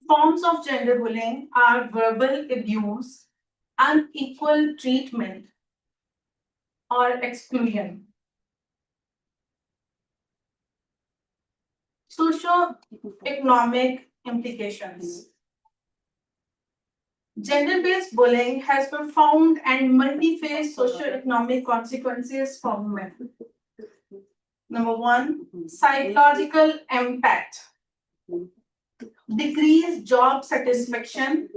Forms of gender bullying are verbal abuse, unequal treatment, or exclusion. Socio-economic implications. Gender-based bullying has profound and multi-phase socio-economic consequences for women. Number one, psychological impact. Decreased job satisfaction,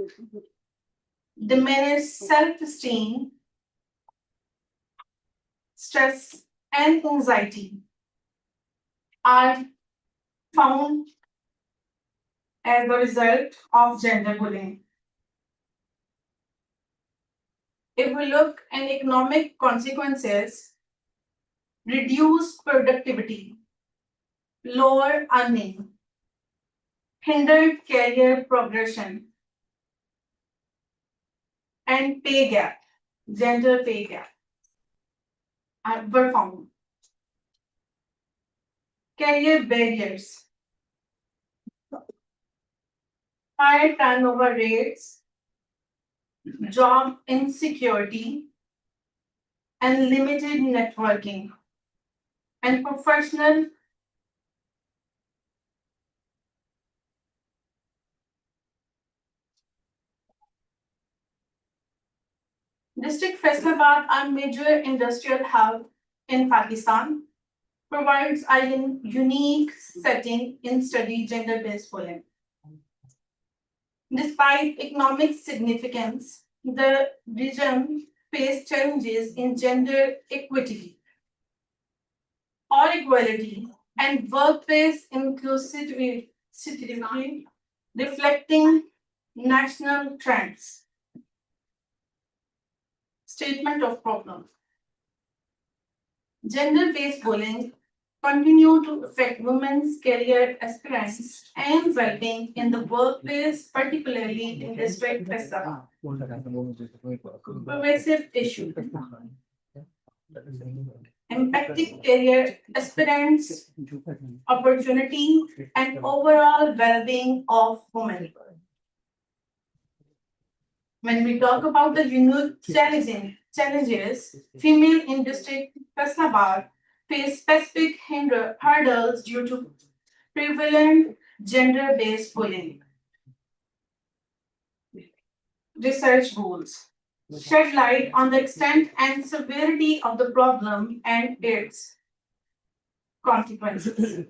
diminished self-esteem, stress, and anxiety are found as a result of gender bullying. If we look at economic consequences, reduced productivity, lower earning, hindered career progression, and pay gap, gender pay gap, were found. Career barriers, high turnover rates, job insecurity, and limited networking, and professional District Faisalabad, a major industrial hub in Pakistan, provides a unique setting in study gender-based bullying. Despite economic significance, the region faced challenges in gender equity or equality and workplace inclusivity, reflecting national trends. Statement of problem. Gender-based bullying continue to affect women's career aspirations and well-being in the workplace, particularly in district Faisalabad. Pervasive issue. Impacting career aspirants, opportunity, and overall well-being of women. When we talk about the unique challenges, female in district Faisalabad face specific hurdles due to prevalent gender-based bullying. Research goals. Shed light on the extent and severity of the problem and its consequences.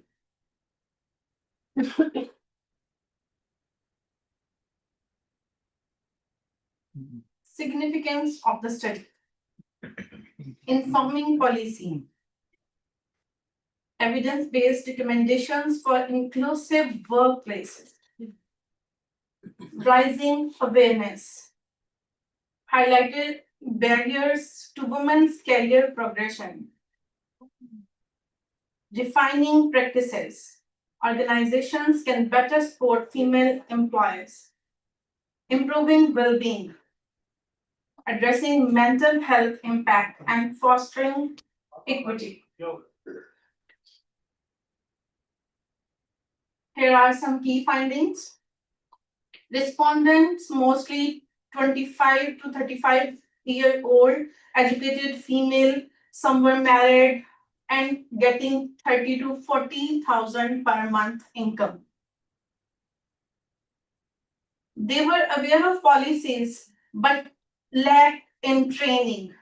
Significance of the study. Informing policy. Evidence-based recommendations for inclusive workplaces. Rising awareness. Highlighted barriers to women's career progression. Defining practices. Organizations can better support female employees. Improving well-being. Addressing mental health impact and fostering equity. Here are some key findings. Respondents, mostly 25 to 35-year-old, educated female, some were married and getting 30 to 40,000 per month income. They were aware of policies, but lacked in training.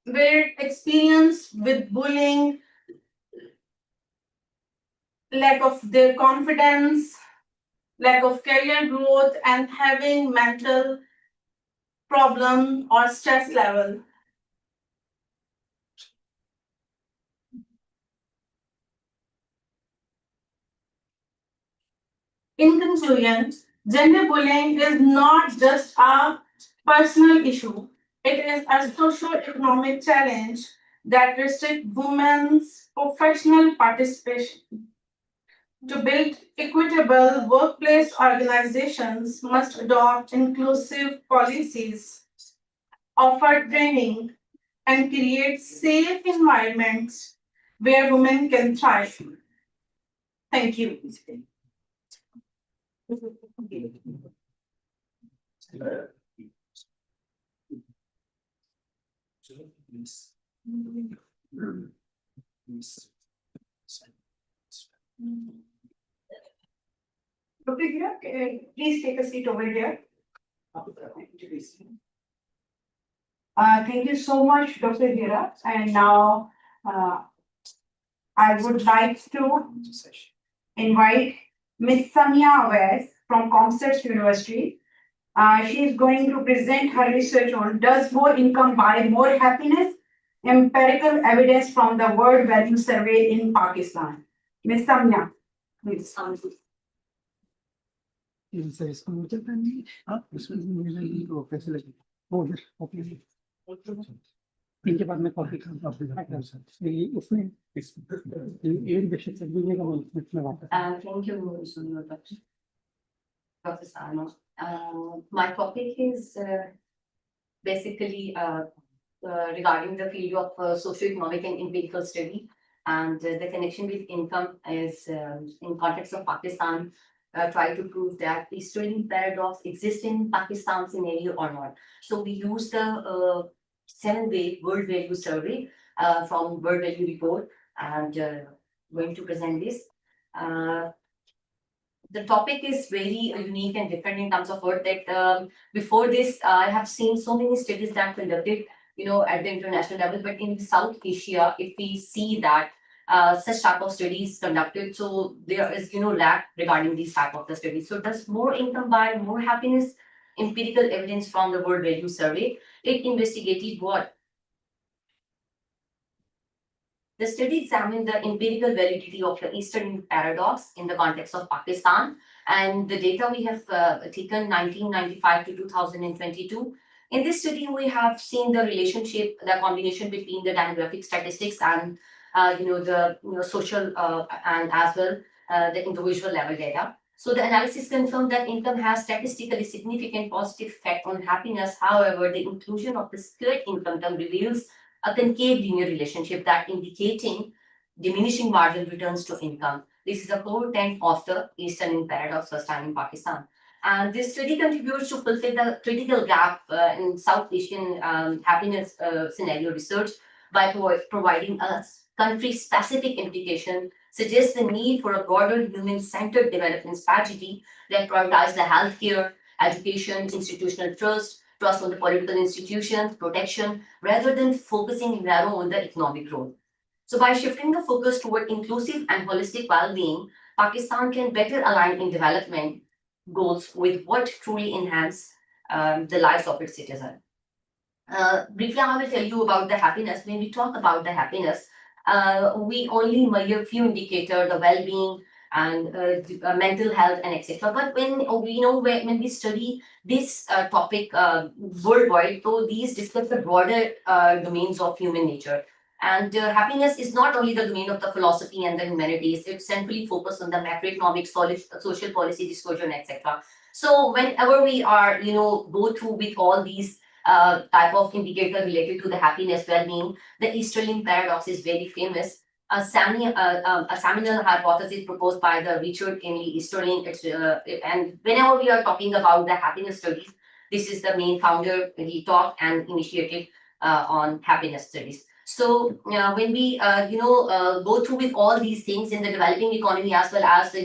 Were experienced with bullying, lack of their confidence, lack of career growth, and having mental problem or stress level. In conclusion, gender bullying is not just a personal issue. It is a socio-economic challenge that restricts women's professional participation. To build equitable workplace, organizations must adopt inclusive policies, offer training, and create safe environments where women can thrive. Thank you. Dr. Hira, please take a seat over here. Thank you so much, Dr. Hira. And now I would like to invite Ms. Samia Awais from Concert University. She is going to present her research on does more income buy more happiness? Empirical evidence from the World Value Survey in Pakistan. Ms. Samia, please. इनके बाद में copy उसमें Thank you, Dr. Sarno. My topic is basically regarding the field of socio-economic and empirical study, and the connection with income is in context of Pakistan. Try to prove that the Easterling paradox exists in Pakistan scenario or not. So we use the 7-way World Value Survey from World Value Report, and going to present this. The topic is very unique and different in terms of what that before this I have seen so many studies that conducted at the international level, but in South Asia, if we see that such type of studies conducted, so there is lack regarding these type of the studies. So does more income buy more happiness? Empirical evidence from the World Value Survey. It investigated what? The study examined the empirical validity of the Eastern paradox in the context of Pakistan, and the data we have taken 1995 to 2022. In this study, we have seen the relationship, the combination between the demographic statistics and the social and as well the individual level data. So the analysis confirmed that income has statistically significant positive effect on happiness. However, the inclusion of the skilled income term reveals a concave linear relationship that indicating diminishing marginal returns to income. This is a core tenet of the Eastern paradox first time in Pakistan. And this study contributes to fulfill the critical gap in South Asian happiness scenario research by providing a country-specific implication, suggests the need for a broader human-centered development strategy that prioritizes the healthcare, education, institutional trust on the political institutions, protection, rather than focusing narrow on the economic growth. So by shifting the focus toward inclusive and holistic well-being, Pakistan can better align in development goals with what truly enhance the lives of its citizens. Briefly, I will tell you about the happiness. When we talk about the happiness, we only measure few indicators, the well-being and mental health and etc. But when when we study this topic worldwide, so these discuss the broader domains of human nature. And happiness is not only the domain of the philosophy and the humanities, it's centrally focused on the macroeconomic, social policy, disclosure, and etc. So whenever we are, go through with all these type of indicator related to the happiness, well-being, the Easterling paradox is very famous. A seminal hypothesis proposed by the Richard Emily Easterling. And whenever we are talking about the happiness studies, this is the main founder. He talked and initiated on happiness studies. So when we go through with all these things in the developing economy as well as the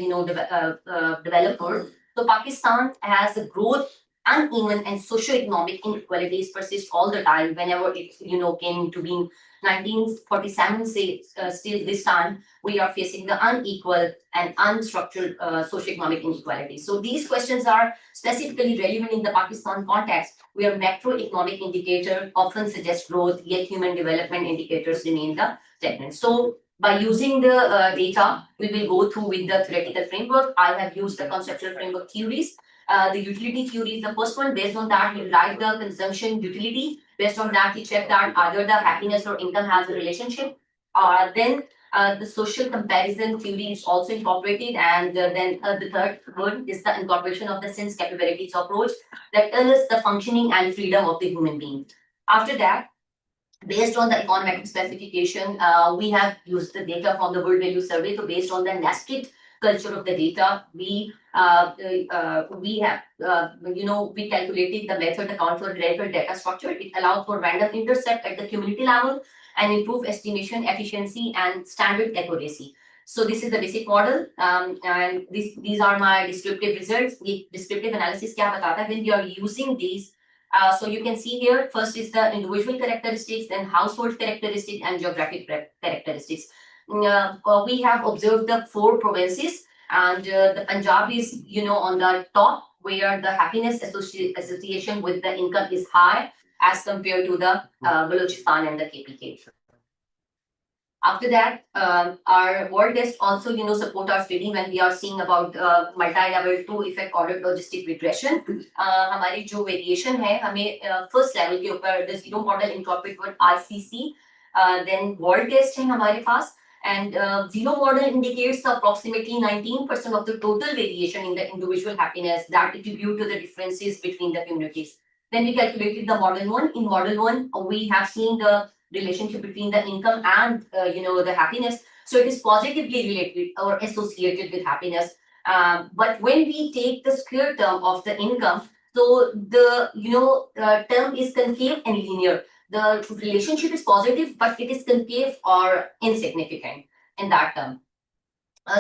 developed world, so Pakistan has a growth uneven and socio-economic inequalities persist all the time. Whenever it came to being 1947, still this time we are facing the unequal and unstructured socio-economic inequalities. So these questions are specifically relevant in the Pakistan context, where macroeconomic indicators often suggest growth, yet human development indicators remain the stagnant. So by using the data, we will go through with the theoretical framework. I have used the conceptual framework theories. The utility theory is the first one. Based on that, we write the consumption utility. Based on that, we check that either the happiness or income has a relationship. Then the social comparison theory is also incorporated. And then the third one is the incorporation of the sense capabilities approach that tells us the functioning and freedom of the human being. After that, based on the econometric specification, we have used the data from the World Value Survey. So based on the nested culture of the data. We have we calculated the method account for related data structure. It allows for random intercept at the community level and improve estimation efficiency and standard accuracy. So this is the basic model, and these are my descriptive results. The descriptive analysis क्या बताता है when we are using these. So you can see here, first is the individual characteristics, then household characteristics and geographic characteristics. We have observed the 4 provinces, and the Punjab is, on the top, where the happiness association with the income is high as compared to the Balochistan and the KPK. After that, our world test also, support our study when we are seeing about multi-level 2 effect ordered logistic regression. हमारी जो variation है, हमें first level के ऊपर the zero model incorporate with ICC, then world test है हमारे पास, and zero model indicates the approximately 19% of the total variation in the individual happiness that attribute to the differences between the communities. Then we calculated the model 1. In model 1, we have seen the relationship between the income and the happiness, so it is positively related or associated with happiness. But when we take the square term of the income, so the term is concave and linear. The relationship is positive, but it is concave or insignificant in that term.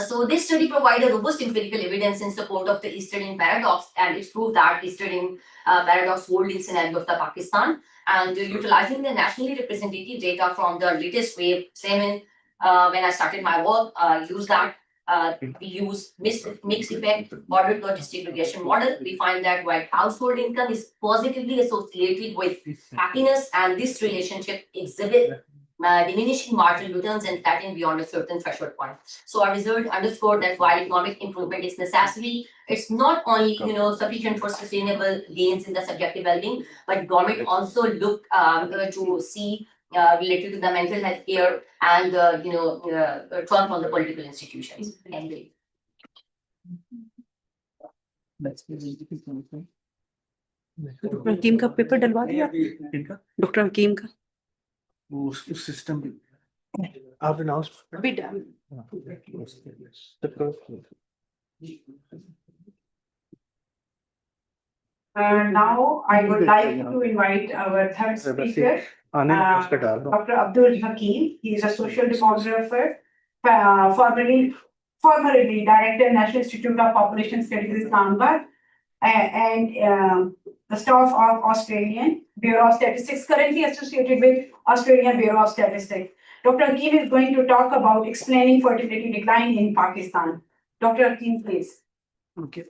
So this study provided robust empirical evidence in support of the Easterlin paradox, and it's proved that Easterlin paradox holds in scenario of the Pakistan. And utilizing the nationally representative data from the latest wave 7, when I started my work, use that. We use mixed effect ordered logistic regression model. We find that while household income is positively associated with happiness, and this relationship exhibit diminishing marginal returns and flatten beyond a certain threshold point. So our result underscored that while economic improvement is necessary, it's not only sufficient for sustainable gains in the subjective well-being, but government also look to see related to the mental health care and trust on the political institutions. Thank you. Doctor Hakim का paper डलवा दिया doctor Hakim का वो उस system पे आप announce अभी done Now I would like to invite our third speaker, Dr. Abdul Hakim. He is a social demographer, formerly Director, National Institute of Population Studies, Islamabad, and the staff of Australian Bureau of Statistics, currently associated with Australian Bureau of Statistics. Dr. Hakim is going to talk about explaining fertility decline in Pakistan. Dr. Hakim, please. Okay.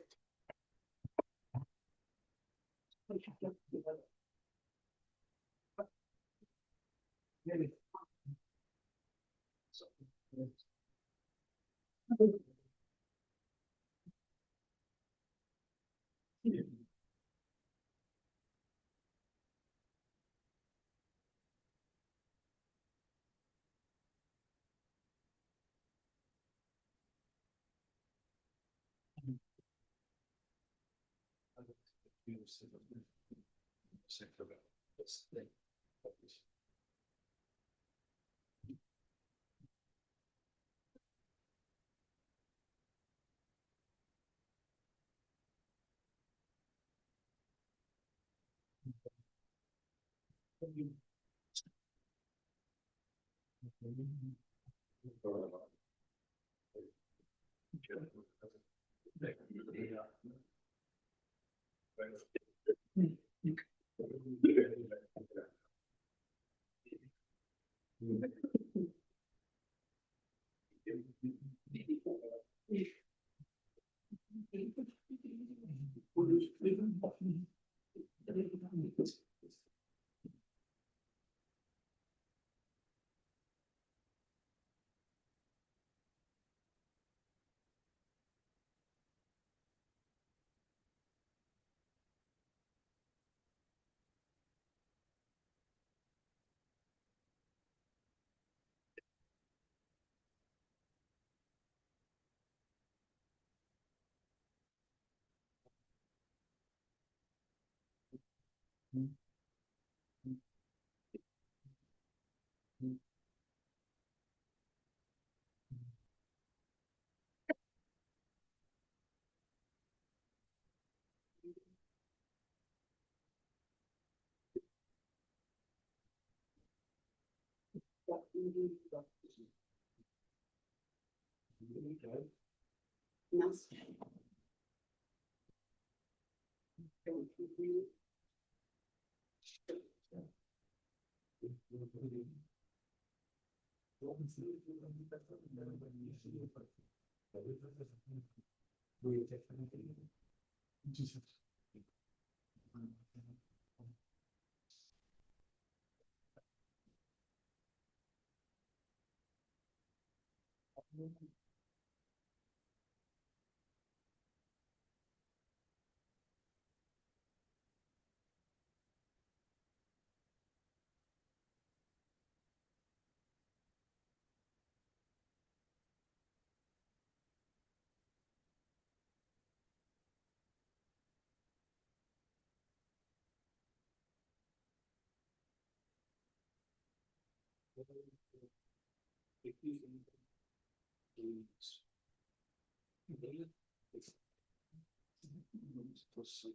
Please, proceed.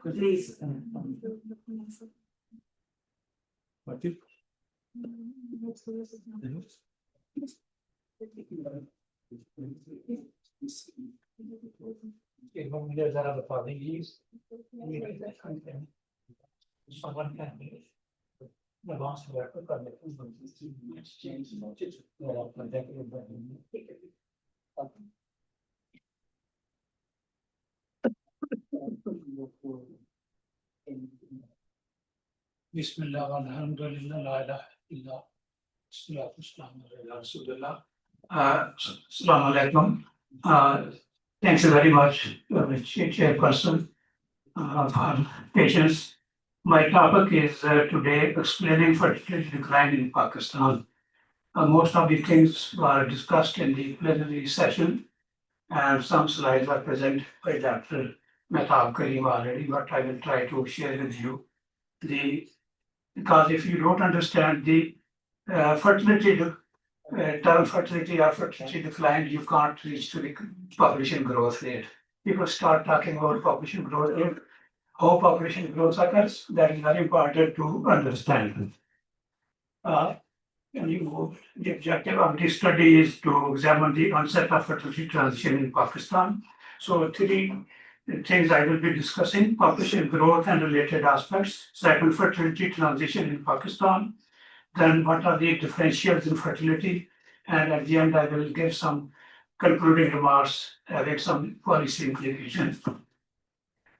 Please. There are the following is. Someone can be. The last work of the exchange. Bismillah, alhamdulillah, la ilaha illallah, salatu wassalamu ala rasulillah. Assalamu alaikum. Thanks very much, Chairperson, for patience. My topic is today explaining fertility decline in Pakistan. Most of the things were discussed in the plenary session, and some slides are present by Dr. Mehtab Karim already, but I will try to share with you because if you don't understand the fertility term fertility or fertility decline, you can't reach to the population growth rate. People start talking about population growth rate, how population growth occurs. That is very important to understand. The objective of this study is to examine the onset of fertility transition in Pakistan. So three things I will be discussing: population growth and related aspects. Second, fertility transition in Pakistan. Then what are the differentials in fertility? And at the end, I will give some concluding remarks having some policy implications.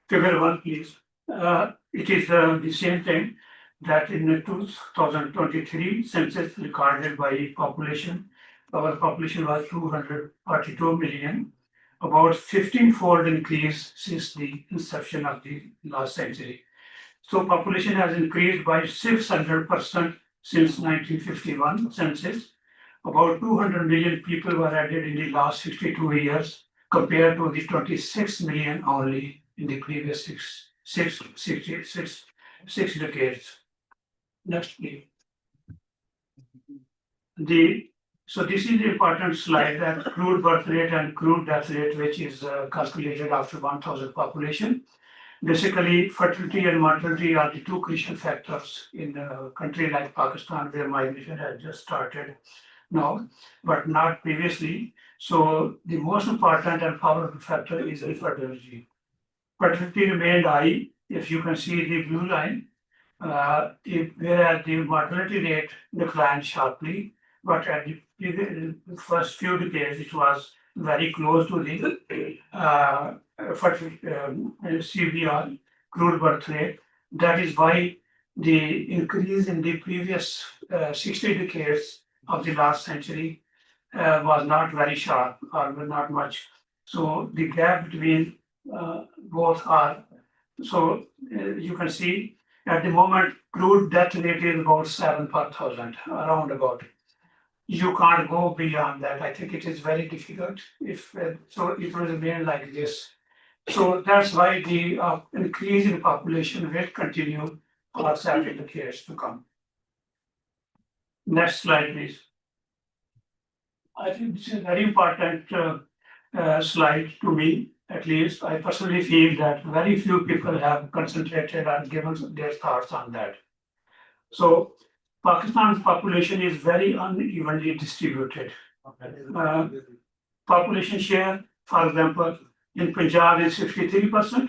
Figure 1, please. It is the same thing that in the 2023 census recorded by population, our population was 242 million, about 15-fold increase since the inception of the last century. So population has increased by 600% since 1951 census. About 200 million people were added in the last 52 years compared to the 26 million only in the previous six decades. Next, please. So this is the important slide that crude birth rate and crude death rate, which is calculated after 1,000 population. Basically, fertility and mortality are the two crucial factors in a country like Pakistan, where migration has just started now, but not previously. So the most important and powerful factor is the fertility. Fertility remained high. If you can see the blue line, whereas the mortality rate declined sharply. but at the first few decades, it was very close to the CBR, crude birth rate. That is why the increase in the previous 60 decades of the last century was not very sharp or not much. So the gap between both are, so you can see at the moment crude death rate is about 7 per thousand, around about. You can't go beyond that. I think it is very difficult if so it will remain like this. So that's why the increase in population will continue for several decades to come. Next slide, please. I think this is a very important slide to me, at least. I personally feel that very few people have concentrated and given their thoughts on that. So Pakistan's population is very unevenly distributed. Population share, for example, in Punjab is 53%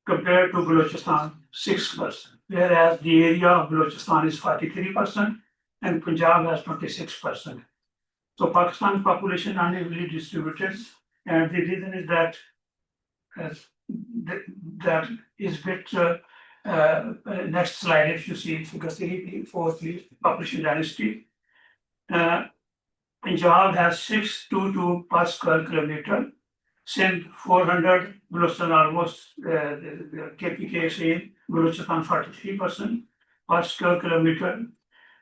compared to Balochistan 6%, whereas the area of Balochistan is 43% and Punjab has 26%. So Pakistan's population unevenly distributed, and the reason is that that is bit. Next slide, if you see figure 3, 4, please, population density. Punjab has 622 per square kilometer, Sindh 400, Balochistan almost KPK same, Balochistan 43% per square kilometer,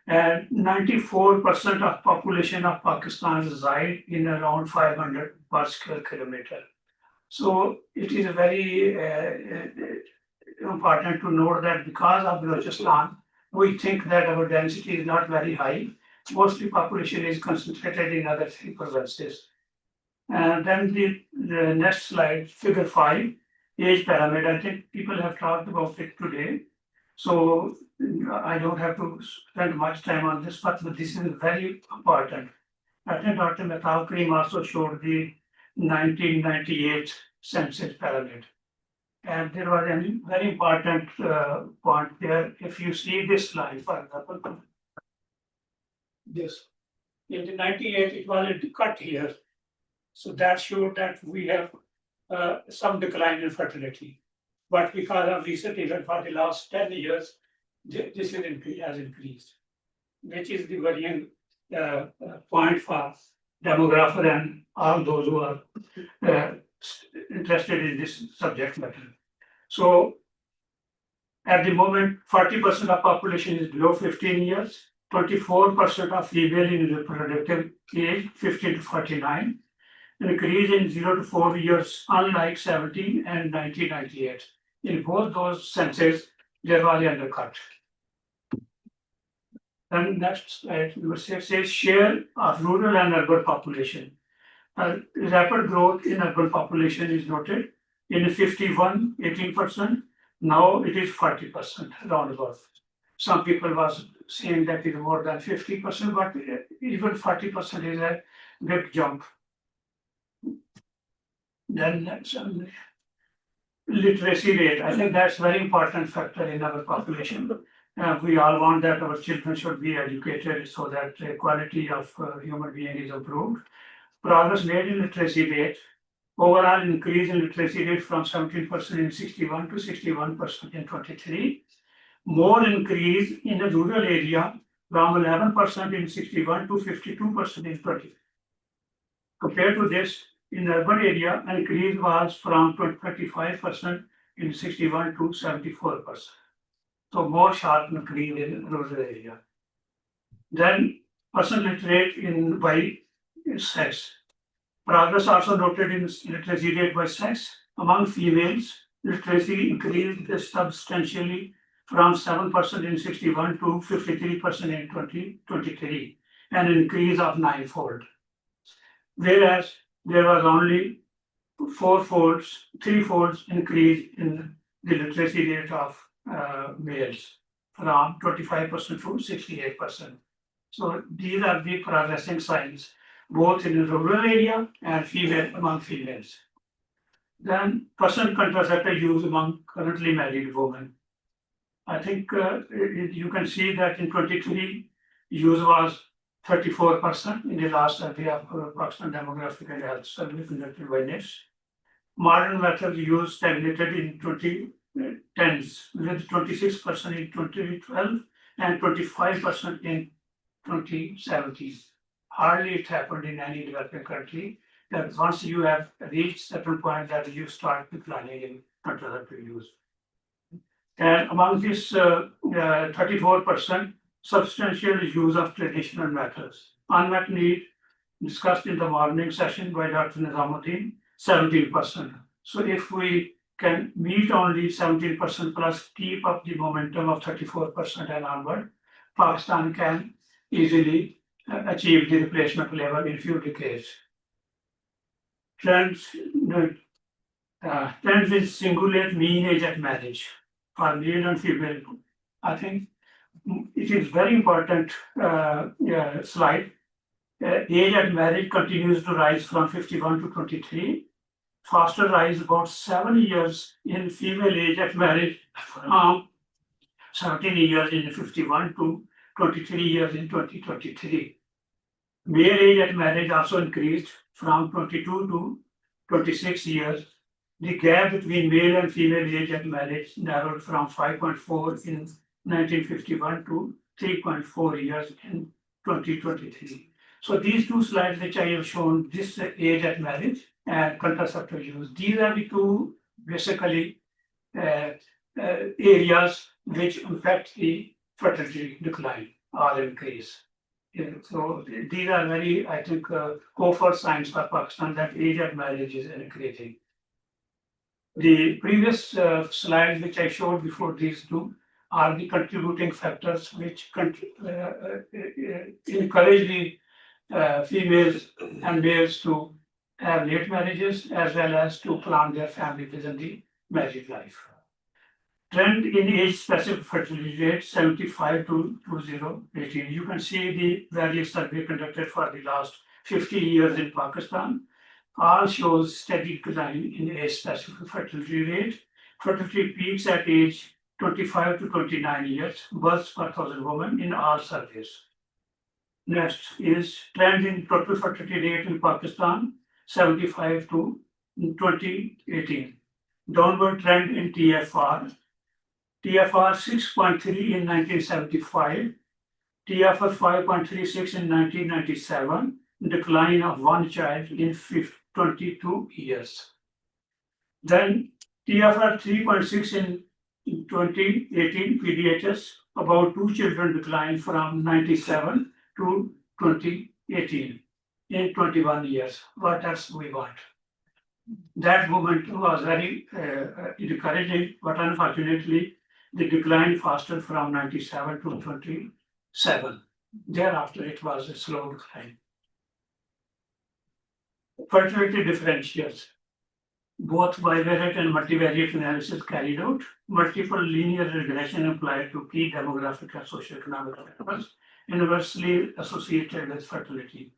and 94% of population of Pakistan reside in around 500 per square kilometer. So it is very important to note that because of Balochistan, we think that our density is not very high. Mostly population is concentrated in other 3 provinces. And then the next slide, figure 5, age pyramid. I think people have talked about it today. So I don't have to spend much time on this, but this is very important. I think Dr. Mehtab Karim also showed the 1998 census pyramid. And there was a very important point there. If you see this slide, for example, this, in the 98, it was a cut here. So that showed that we have some decline in fertility. But because of recent event for the last 10 years, this has increased, which is the worrying point for demographer and all those who are interested in this subject matter. So at the moment, 40% of population is below 15 years, 24% of female in reproductive age, 15 to 49, increase in 0 to 4 years, unlike 17 and 1998. In both those census, there was an undercut. Then next slide, number 6 says share of rural and urban population. Rapid growth in urban population is noted. In 51, 18%, now it is 40%, roundabout. Some people was saying that it is more than 50%, but even 40% is a big jump. Then next, literacy rate. I think that's a very important factor in our population. We all want that our children should be educated so that the quality of human being is improved. Progress made in literacy rate. Overall increase in literacy rate from 17% in 61 to 61% in 23. More increase in the rural area from 11% in 61 to 52% in 20. Compared to this, in urban area, increase was from 35% in 61 to 74%. So more sharp increase in rural area. Then person literate in by sex. Progress also noted in literacy rate by sex. Among females, literacy increased substantially from 7% in 61 to 53% in 2023, an increase of 9-fold. Whereas there was only 3-fold increase in the literacy rate of males from 25% to 68%. So these are the progressing signs, both in the rural area and among females. Then personal contraceptive use among currently married women. I think you can see that in 23, use was 34% in the last survey of Pakistan Demographic and Health Survey conducted by NIST. Modern methods used stagnated in 2010s with 26% in 2012 and 25% in 2017. Hardly it happened in any developing country that once you have reached certain point that you start declining in contraceptive use. And among this 34%, substantial use of traditional methods. Unmet need discussed in the morning session by Dr. Nizamuddin, 17%. So if we can meet only 17% plus keep up the momentum of 34% and onward, Pakistan can easily achieve the replacement level in few decades. Trends in singulate mean age at marriage for male and female. I think it is very important slide. Age at marriage continues to rise from 51 to 23. Faster rise about 7 years in female age at marriage from 17 years in 51 to 23 years in 2023. Male age at marriage also increased from 22 to 26 years. The gap between male and female age at marriage narrowed from 5.4 in 1951 to 3.4 years in 2023. So these two slides which I have shown, this age at marriage and contraceptive use, these are the two basically areas which affect the fertility decline or increase. So these are very, I think, hopeful signs for Pakistan that age at marriage is increasing. The previous slides which I showed before these two are the contributing factors which encourage the females and males to have late marriages as well as to plan their family within the married life. Trend in age-specific fertility rate 75 to 2018. You can see the various survey conducted for the last 50 years in Pakistan. All shows steady decline in age-specific fertility rate. Fertility peaks at age 25 to 29 years, births per 1,000 women in all surveys. Next is trend in total fertility rate in Pakistan, 75 to 2018. Downward trend in TFR. TFR 6.3 in 1975, TFR 5.36 in 1997, decline of one child in 22 years. Then TFR 3.6 in 2018 PDHS, about 2 children decline from 97 to 2018 in 21 years. What else we want? That movement was very encouraging, but unfortunately, the decline faster from 97 to 27. Thereafter, it was a slow decline. Fertility differentials. Both bivariate and multivariate analysis carried out. Multiple linear regression applied to key demographic and socioeconomic factors inversely associated with fertility.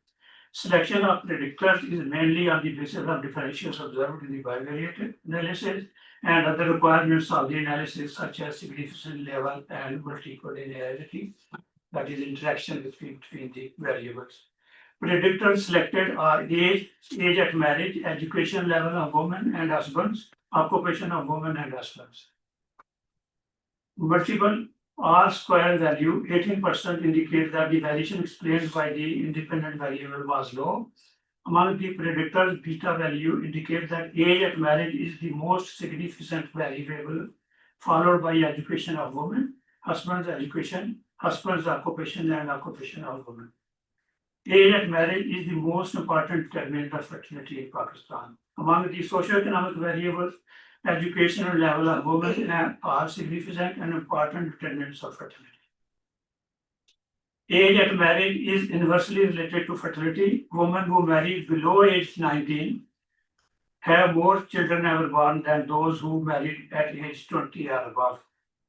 Selection of predictors is mainly on the basis of differentials observed in the bivariate analysis and other requirements of the analysis such as significance level and multicollinearity, that is interaction between the variables. Predictors selected are age at marriage, education level of women and husbands, occupation of women and husbands. Multiple R-square value, 18% indicates that the variation explained by the independent variable was low. Among the predictors, beta value indicates that age at marriage is the most significant variable, followed by education of women, husband's education, husband's occupation, and occupation of women. Age at marriage is the most important determinant of fertility in Pakistan. Among the socioeconomic variables, educational level of women are significant and important determinants of fertility. Age at marriage is inversely related to fertility. Women who marry below age 19 have more children ever born than those who married at age 20 or above.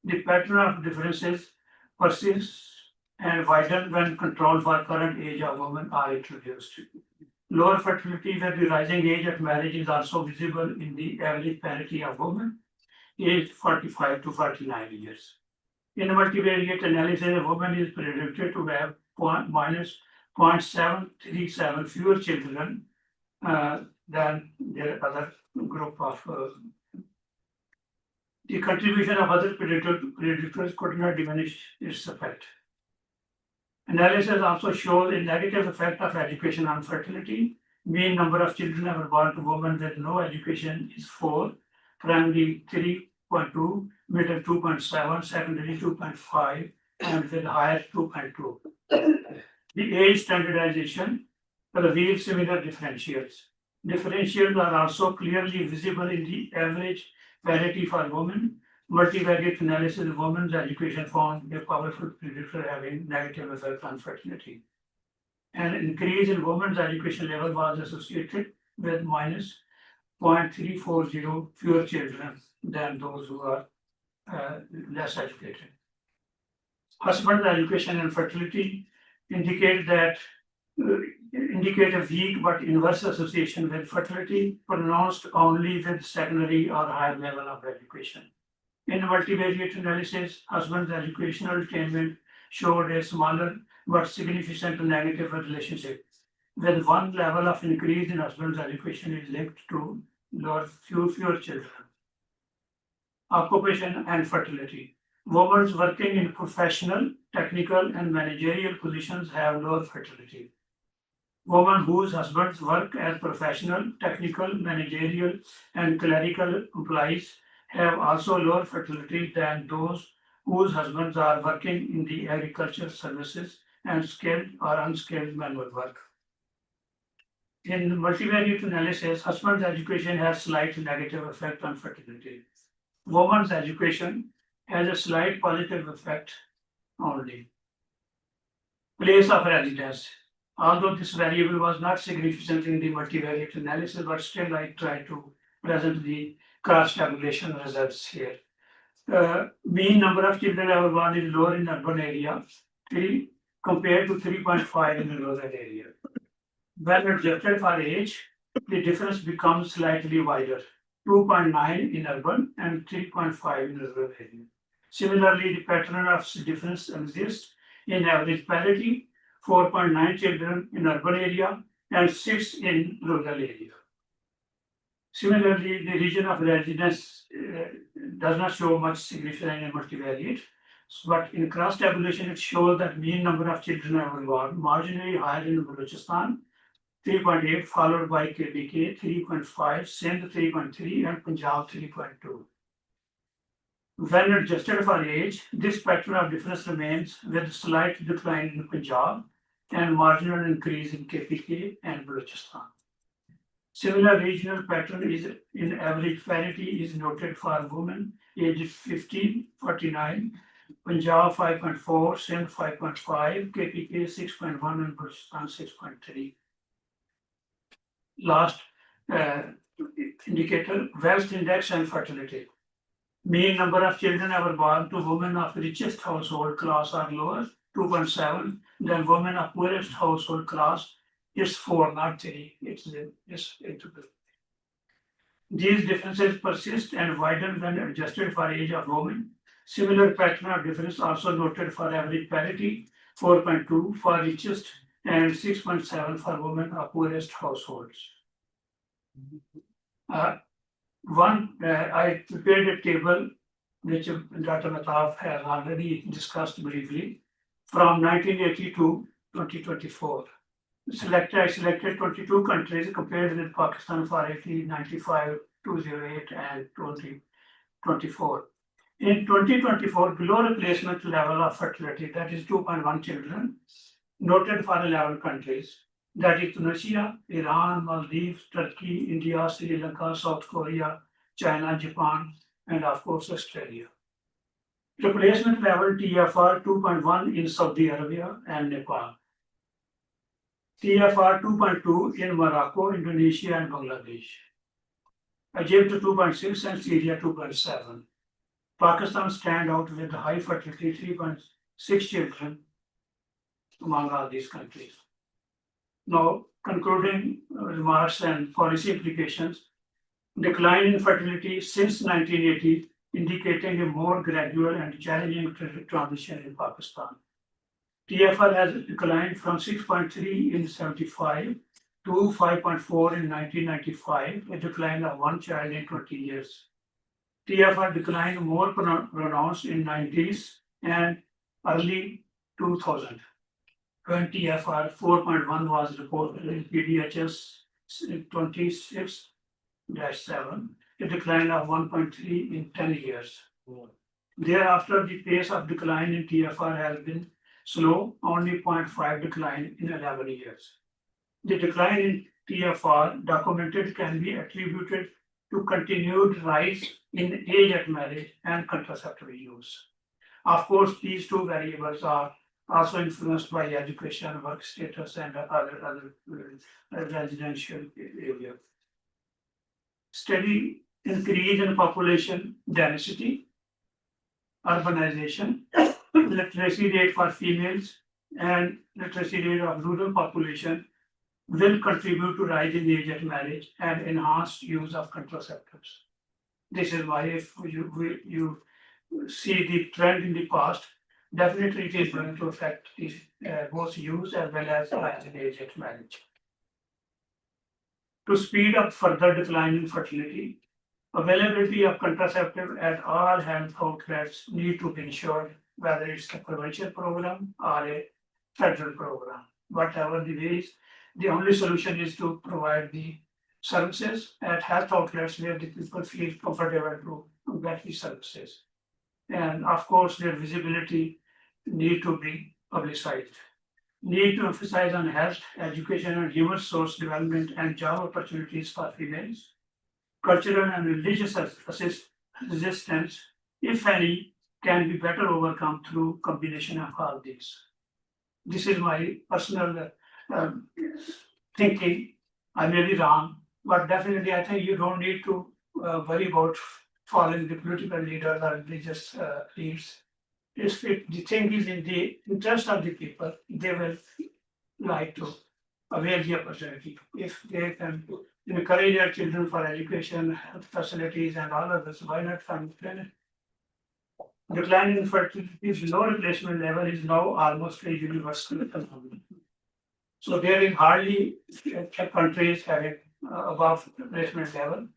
The pattern of differences persists and widen when controls for current age of women are introduced. Lower fertility with the rising age at marriage is also visible in the average parity of women aged 45 to 49 years. In a multivariate analysis, a woman is predicted to have minus 0.737 fewer children than their other group of. The contribution of other predators could not diminish its effect. Analysis also shows a negative effect of education on fertility. Mean number of children ever born to women with no education is 4, primary 3.2, middle 2.7, secondary 2.5, and with higher 2.2. The age standardization reveals similar differentials. Differentials are also clearly visible in the average parity for women. Multivariate analysis of women's education found a powerful predictor having negative effect on fertility. An increase in women's education level was associated with minus 0.340 fewer children than those who are less educated. Husband's education and fertility indicate a weak but inverse association with fertility, pronounced only with secondary or higher level of education. In multivariate analysis, husband's educational attainment showed a smaller but significant negative relationship, with one level of increase in husband's education is linked to fewer children. Occupation and fertility. Women working in professional, technical, and managerial positions have lower fertility. Women whose husbands work as professional, technical, managerial, and clerical employees have also lower fertility than those whose husbands are working in the agricultural services and skilled or unskilled manual work. In multivariate analysis, husband's education has slight negative effect on fertility. Woman's education has a slight positive effect only. Place of residence. Although this variable was not significant in the multivariate analysis, but still I try to present the cross-tabulation results here. Mean number of children ever born is lower in urban area, 3 compared to 3.5 in the rural area. When adjusted for age, the difference becomes slightly wider, 2.9 in urban and 3.5 in rural area. Similarly, the pattern of difference exists in average parity, 4.9 children in urban area and 6 in rural area. Similarly, the region of residence does not show much significance in multivariate, but in cross-tabulation it shows that mean number of children ever born marginally higher in Balochistan, 3.8, followed by KPK 3.5, Sindh 3.3, and Punjab 3.2. When adjusted for age, this pattern of difference remains with a slight decline in Punjab and marginal increase in KPK and Balochistan. Similar regional pattern is in average parity is noted for women aged 15-49, Punjab 5.4, Sindh 5.5, KPK 6.1, and Balochistan 6.3. Last indicator, wealth index and fertility. Mean number of children ever born to women of richest household class are lower, 2.7, than women of poorest household class. It's 4, not 3. It's 8. These differences persist and widen when adjusted for age of women. Similar pattern of difference also noted for average parity, 4.2 for richest and 6.7 for women of poorest households. I prepared a table which Dr. Mataf has already discussed briefly from 1980 to 2024. I selected 22 countries compared with Pakistan for 1895, 208, and 2024. In 2024, below replacement level of fertility, that is 2.1 children, noted for 11 countries, that is Tunisia, Iran, Maldives, Turkey, India, Sri Lanka, South Korea, China, Japan, and of course Australia. Replacement level TFR 2.1 in Saudi Arabia and Nepal. TFR 2.2 in Morocco, Indonesia, and Bangladesh. Egypt 2.6 and Syria 2.7. Pakistan stand out with high fertility 3.6 children among all these countries. Now, concluding remarks and policy implications, decline in fertility since 1980, indicating a more gradual and challenging transition in Pakistan. TFR has declined from 6.3 in 75 to 5.4 in 1995, a decline of one child in 20 years. TFR declined more pronounced in 90s and early 2000. When TFR 4.1 was reported in PDHS 26-7, a decline of 1.3 in 10 years. Thereafter, the pace of decline in TFR has been slow, only 0.5 decline in 11 years. The decline in TFR documented can be attributed to continued rise in age at marriage and contraceptive use. Of course, these two variables are also influenced by education, work status, and other residential area. Steady increase in population density, urbanization, literacy rate for females, and literacy rate of rural population will contribute to rise in age at marriage and enhanced use of contraceptives. This is why if you see the trend in the past, definitely it is going to affect the both use as well as rise in age at marriage. To speed up further decline in fertility, availability of contraceptive at all health outlets need to be ensured, whether it's a provincial program or a federal program. Whatever the ways, the only solution is to provide the services at health outlets where the people feel comfortable to get the services. And of course, their visibility need to be publicized. Need to emphasize on health, education, and human resource development and job opportunities for females. Cultural and religious resistance, if any, can be better overcome through combination of all these. This is my personal thinking. I may be wrong, but definitely I think you don't need to worry about following the political leaders or religious leaders. If the thing is in the interest of the people, they will like to avail the opportunity. If they can encourage their children for education, health facilities, and all of this, why not fund the planet? Decline in fertility below replacement level is now almost a universal phenomenon. So there is hardly countries having above replacement level.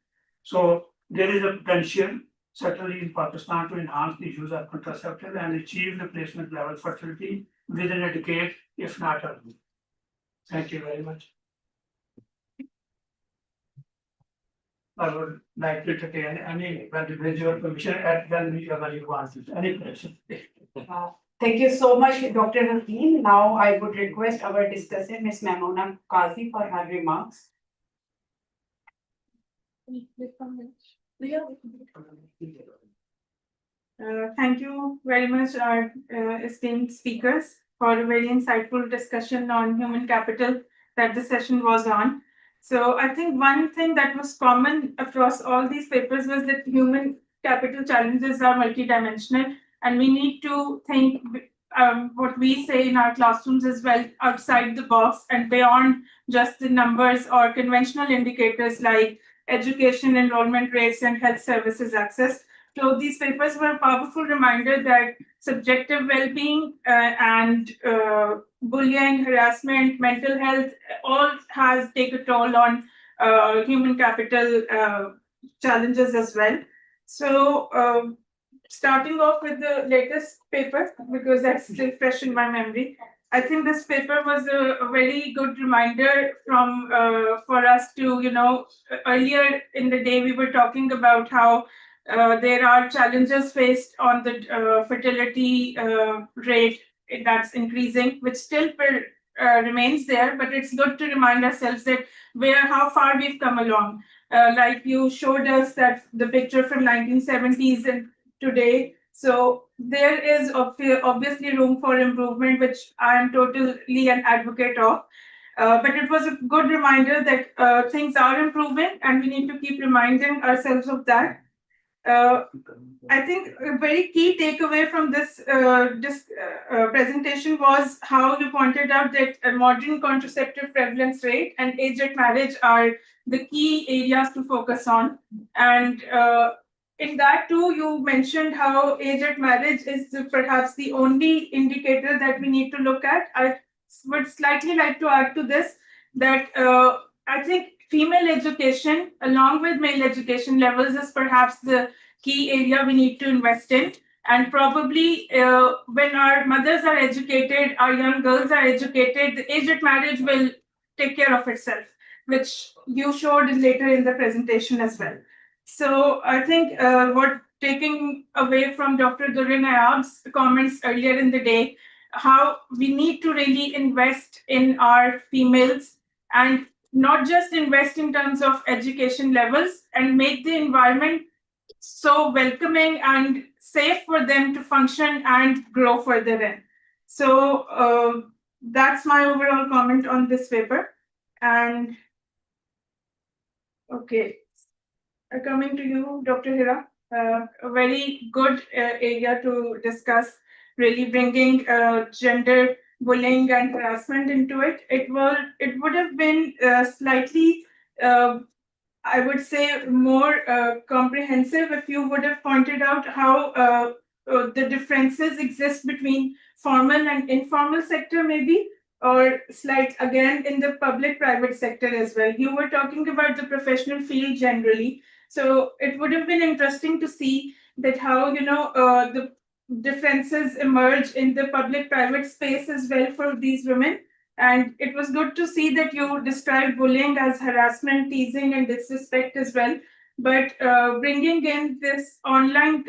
So there is a potential, certainly in Pakistan, to enhance the use of contraceptive and achieve replacement level fertility within a decade, if not earlier. Thank you very much. I would like to entertain any individual permission at when you want any question. Thank you so much, Dr. Hakeem. Now I would request our discussant, Ms. Mamona Qazi, for her remarks. Thank you very much, our esteemed speakers, for a very insightful discussion on human capital that the session was on. So I think one thing that was common across all these papers was that human capital challenges are multidimensional, and we need to think what we say in our classrooms as well outside the box and beyond just the numbers or conventional indicators like education enrollment rates and health services access. So these papers were a powerful reminder that subjective well-being and bullying, harassment, mental health, all has taken a toll on human capital challenges as well. So starting off with the latest paper, because that's still fresh in my memory, I think this paper was a very good reminder from for us to, earlier in the day we were talking about how there are challenges faced on the fertility rate that's increasing, which still remains there, but it's good to remind ourselves that how far we've come along. Like you showed us that the picture from 1970s and today. So there is obviously room for improvement, which I am totally an advocate of. But it was a good reminder that things are improving, and we need to keep reminding ourselves of that. I think a very key takeaway from this presentation was how you pointed out that a modern contraceptive prevalence rate and age at marriage are the key areas to focus on. And in that too, you mentioned how age at marriage is perhaps the only indicator that we need to look at. I would slightly like to add to this that I think female education, along with male education levels, is perhaps the key area we need to invest in. And probably when our mothers are educated, our young girls are educated, the age at marriage will take care of itself, which you showed later in the presentation as well. So I think what taking away from Dr. Durin Ayab's comments earlier in the day, how we need to really invest in our females and not just invest in terms of education levels and make the environment so welcoming and safe for them to function and grow further in. So that's my overall comment on this paper. And okay, coming to you, Dr. Hira, a very good area to discuss, really bringing gender bullying and harassment into it. It would have been slightly I would say more comprehensive if you would have pointed out how the differences exist between formal and informal sector maybe, or slight again in the public-private sector as well. You were talking about the professional field generally. So it would have been interesting to see that how, the differences emerge in the public-private space as well for these women. And it was good to see that you described bullying as harassment, teasing, and disrespect as well. But bringing in this online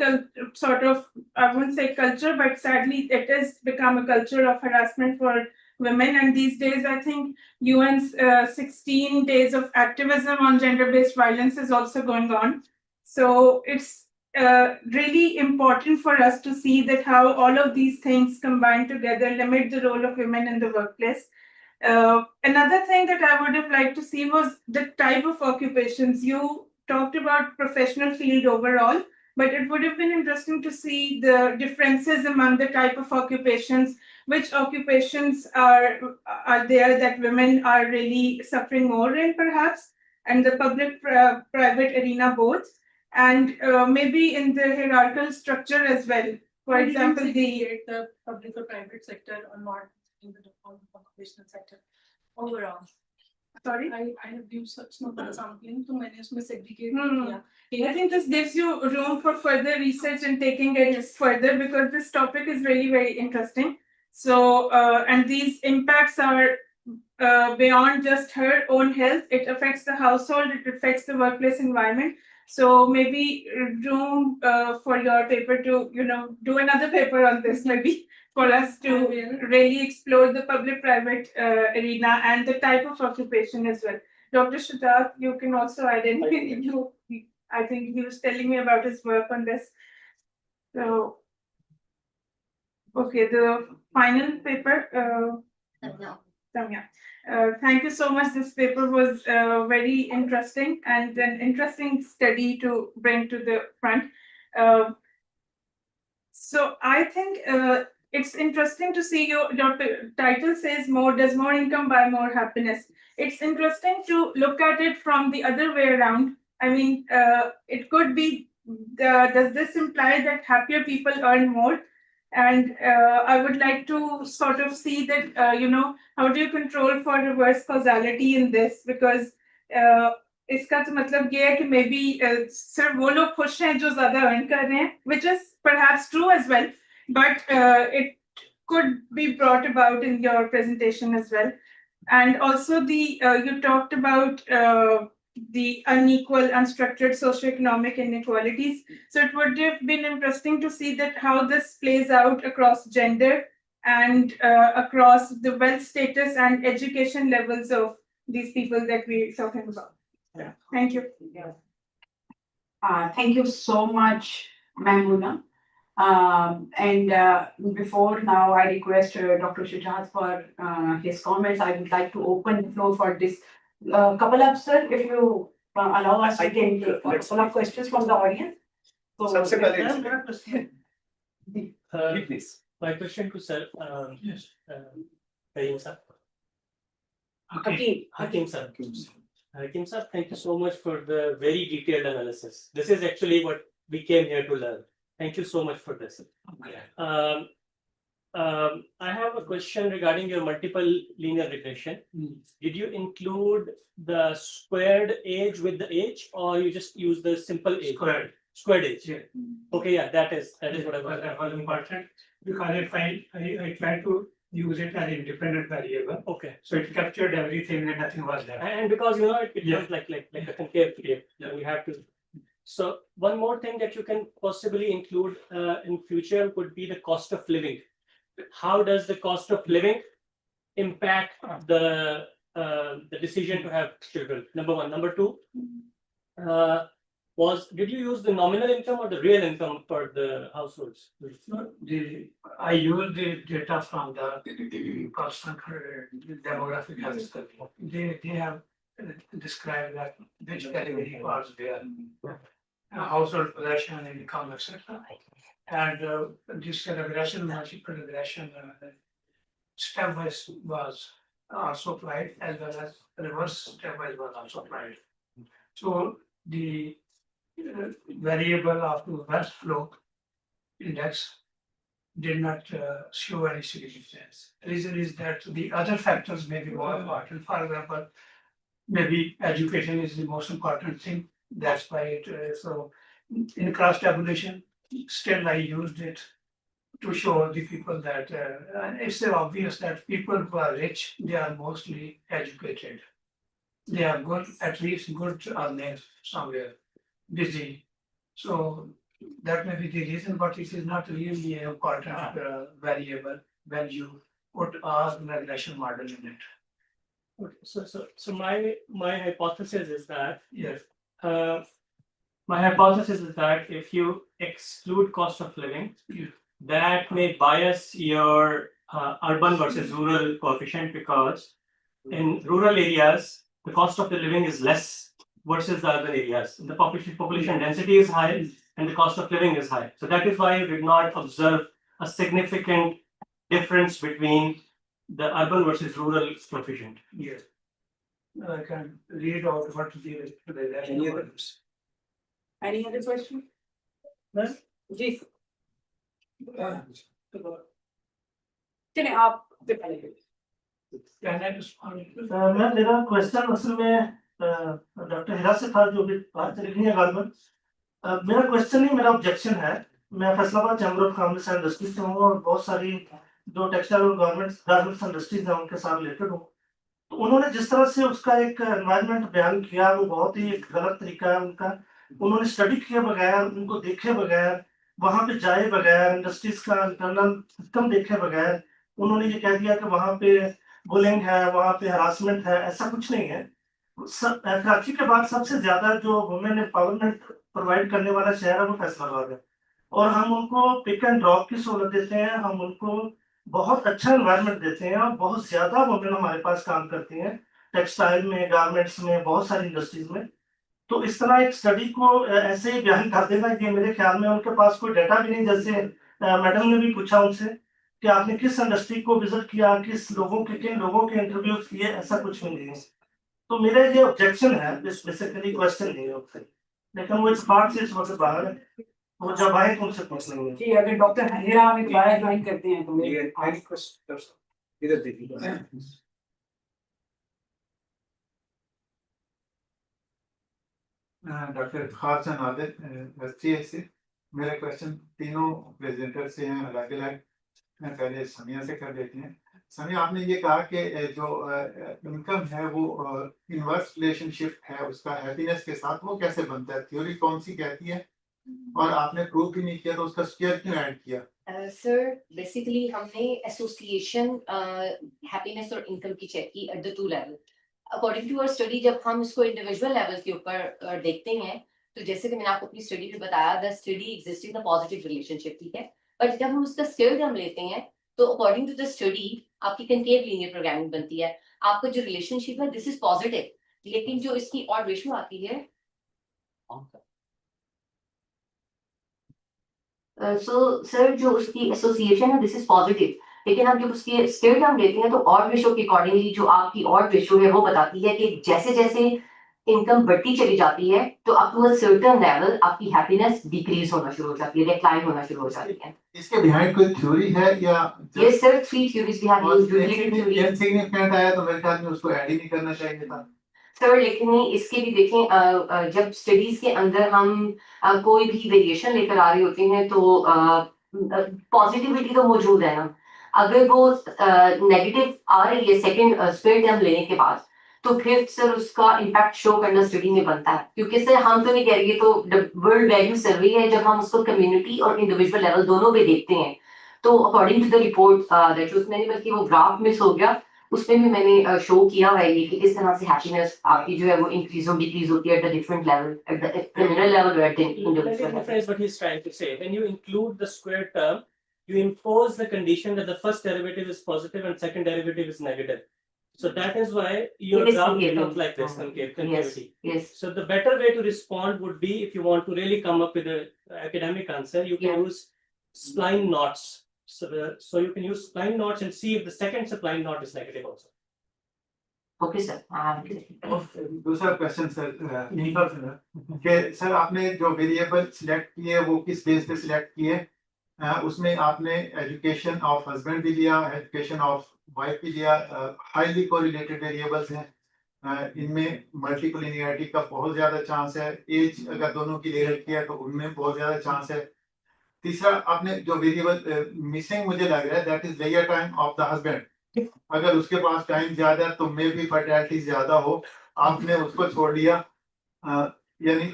sort of, I wouldn't say culture, but sadly, it has become a culture of harassment for women. And these days, I think UN's 16 days of activism on gender based violence is also going on. So it's really important for us to see that how all of these things combined together limit the role of women in the workplace. Another thing that I would have liked to see was the type of occupations. You talked about professional field overall, but it would have been interesting to see the differences among the type of occupations, which occupations are there that women are really suffering more in perhaps, and the public-private arena both, and maybe in the hierarchical structure as well. For example, the public or private sector or not in the occupational sector overall. Sorry, I have used such no sampling to manage my segregation. I think this gives you room for further research and taking it further because this topic is really very interesting. So, and these impacts are beyond just her own health. It affects the household, it affects the workplace environment. So maybe room for your paper to, do another paper on this maybe for us to really explore the public-private arena and the type of occupation as well. Dr. Shadab, you can also identify, I think he was telling me about his work on this. So, okay, the final paper, No. Samya. Thank you so much. This paper was very interesting and an interesting study to bring to the front. So I think it's interesting to see your title says does more income buy more happiness. It's interesting to look at it from the other way around. I mean, it could be, does this imply that happier people earn more? And I would like to sort of see that, how do you control for reverse causality in this? Because इसका तो मतलब ये है कि maybe सिर्फ वो लोग खुश हैं जो ज़्यादा earn कर रहे हैं, which is perhaps true as well, but it could be brought about in your presentation as well. And also you talked about the unequal, unstructured socioeconomic inequalities. So it would have been interesting to see that how this plays out across gender and across the wealth status and education levels of these people that we're talking about. Yeah. Thank you. Thank you so much, Mahmoona. And before now, I request Dr. Shujat for his comments. I would like to open the floor for this. Kapalab sir, if you allow us, I can take a couple of questions from the audience. So, सबसे पहले मेरा question. please. My question to sir, Yes. Karim sir. Okay. Hakeem. Hakim sir, thank you so much for the very detailed analysis. This is actually what we came here to learn. Thank you so much for this. I have a question regarding your multiple linear regression. Did you include the squared age with the age, or you just use the simple age? Squared age. Yeah. Okay, yeah, that is what I was. That was important because I tried to use it as independent variable. Okay. So it captured everything and nothing was there. And because it Yeah. was like a concave shape, Yeah. we have to. So one more thing that you can possibly include in future would be the cost of living. How does the cost of living impact the decision to have children? Number one. Number two, did you use the nominal income or the real income for the households? I used the data from the constant demographic health study. They have described that which category was there, household possession, income, etc. And this regression, multiple regression, stepwise was also applied, as well as reverse stepwise was also applied. So the variable of the wealth flow index did not show any significance. Reason is that the other factors may be more important. For example, maybe education is the most important thing. That's why it so in cross tabulation, still I used it to show the people that it's obvious that people who are rich, they are mostly educated. They are good, at least good earners somewhere, busy. So that may be the reason, but it is not really an important variable when you put a regression model in it. Okay, so my hypothesis is that Yes. If you exclude cost of living, Yeah. that may bias your urban versus rural coefficient, because in rural areas the cost of the living is less versus the urban areas. The population density is high and the cost of living is high. So that is why you did not observe a significant difference between the urban versus rural coefficient. Yes. I can read out what the Any other question? Yes. जी चलिए आप पहले Can I respond? मैं मेरा question असल में doctor हिरा से था, जो भी बात चली गई है गवर्नमेंट। मेरा क्वेश्चन नहीं, मेरा ऑब्जेक्शन है। मैं Faisalabad chamber of commerce and industries से हूँ और बहुत सारी जो टेक्सटाइल और गारमेंट्स इंडस्ट्रीज है उनके साथ रिलेटेड हूँ। तो उन्होंने जिस तरह से उसका एक एनवायरनमेंट बयान किया, वो बहुत ही एक गलत तरीका है उनका। उन्होंने स्टडी किए बगैर, उनको देखे बगैर, वहां पे जाए बगैर, इंडस्ट्रीज का इंटरनल सिस्टम देखे बगैर उन्होंने ये कह दिया कि वहां पे बुलिंग है, वहां पे हरासमेंट है। ऐसा कुछ नहीं है। कराची के बाद सबसे ज्यादा जो वुमेन एम्पावरमेंट प्रोवाइड करने वाला शहर है वो फैसलाबाद है, और हम उनको पिक एंड ड्रॉप की सहूलत देते हैं। हम उनको बहुत अच्छा एनवायरनमेंट देते हैं और बहुत ज्यादा वुमेन हमारे पास काम करती हैं टेक्सटाइल में, गारमेंट्स में, बहुत सारी इंडस्ट्रीज में। तो इस तरह एक स्टडी को ऐसे ही बयान कर देना, कि मेरे ख्याल में उनके पास कोई डाटा भी नहीं। जैसे मैडम ने भी पूछा उनसे कि आपने किस इंडस्ट्री को विजिट किया, किन लोगों के इंटरव्यूज किए, ऐसा कुछ भी नहीं है। तो मेरा ये ऑब्जेक्शन है, बेसिकली क्वेश्चन नहीं है, लेकिन वो इस पार्ट से इस वक्त बाहर है। वो जब आए तो उनसे पूछ लेंगे। जी अगर डॉक्टर हिरा हमें दोबारा ज्वाइन करते हैं तो इधर देखिए। डॉक्टर खारचंद आदिल एसटीए से मेरा क्वेश्चन तीनों प्रेजेंटर से हैं अलग अलग। मैं पहले समिया से कर देती हैं। समिया, आपने ये कहा कि जो इनकम है वो इनवर्स रिलेशनशिप है उसका हैप्पीनेस के साथ, वो कैसे बनता है? थ्योरी कौन सी कहती है? और आपने प्रूव भी नहीं किया तो उसका स्क्वायर क्यों ऐड किया? सर बेसिकली हमने एसोसिएशन हैप्पीनेस और इनकम की चेक की at the two level. According to our study जब हम इसको इंडिविजुअल लेवल के ऊपर देखते हैं, तो जैसे कि मैंने आपको अपनी स्टडी में बताया, the study existing the positive relationship, ठीक है। बट जब हम उसका स्क्वायर हम लेते हैं तो अकॉर्डिंग टू द स्टडी आपकी कनकेव लीनियर प्रोग्रामिंग बनती है। आपका जो रिलेशनशिप है दिस इज पॉजिटिव, लेकिन जो इसकी और रेशियो आती है सर जो उसकी एसोसिएशन है दिस इज पॉजिटिव, लेकिन हम जब उसके स्क्वायर हम लेते हैं तो ऑड रेशियो के अकॉर्डिंगली जो आपकी ऑड रेशियो है वो बताती है कि जैसे जैसे इनकम बढ़ती चली जाती है तो up to a certain level आपकी हैप्पीनेस डिक्रीज होना शुरू हो जाती है, डिक्लाइन होना शुरू हो जाती है। इसके बिहाइंड कोई थ्योरी है या Yes sir, 3 theories we have used, utility theory। Insignificant आया तो मेरे ख्याल में उसको ऐड ही नहीं करना चाहिए था। सर लेकिन नहीं, इसके भी देखें जब स्टडीज के अंदर हम कोई भी वेरिएशन लेकर आ रहे होते हैं तो पॉजिटिविटी तो मौजूद है ना। अगर वो नेगेटिव आ रही है सेकंड स्क्वायर टर्म लेने के बाद तो फिर सर उसका इम्पैक्ट शो करना स्टडी में बनता है, क्योंकि सर हम तो नहीं कह रही है, तो वर्ल्ड वैल्यू सर्वे है, जब हम उसको कम्युनिटी और इंडिविजुअल लेवल दोनों पे देखते हैं तो according to the report that उसमें बल्कि वो ग्राफ मिस हो गया, उसमें भी मैंने शो किया हुआ है ये कि किस तरह से हैप्पीनेस आपकी जो है वो इंक्रीज और डिक्रीज होती है at the different level, at the communal level और at the individual level. Rephrase what he's trying to say. When you include the square term, you impose the condition that the first derivative is positive and second derivative is negative. So that is why your It is graph concave. becomes like this, concavity. Yes. So the better way to respond would be, if you want to really come up with an academic answer, you can use spline knots. So you can use spline knots and see if the second spline knot is negative also. Okay sir. दूसरा question sir कि sir आपने जो variable select किए वो किस base पे select किए, उसमें आपने एजुकेशन ऑफ हस्बैंड भी लिया, एजुकेशन ऑफ वाइफ भी लिया, हाईली कोरिलेटेड वेरिएबल्स हैं, इनमें मल्टीकोलिनियरिटी का बहुत ज्यादा चांस है, एज अगर दोनों की ले रखी है तो उनमें बहुत ज्यादा चांस है। तीसरा आपने जो वेरिएबल मिसिंग मुझे लग रहा है that is layer time of the husband, अगर उसके पास टाइम ज्यादा है तो मे भी फर्टिलिटी ज्यादा हो, आपने उसको छोड़ दिया। यानी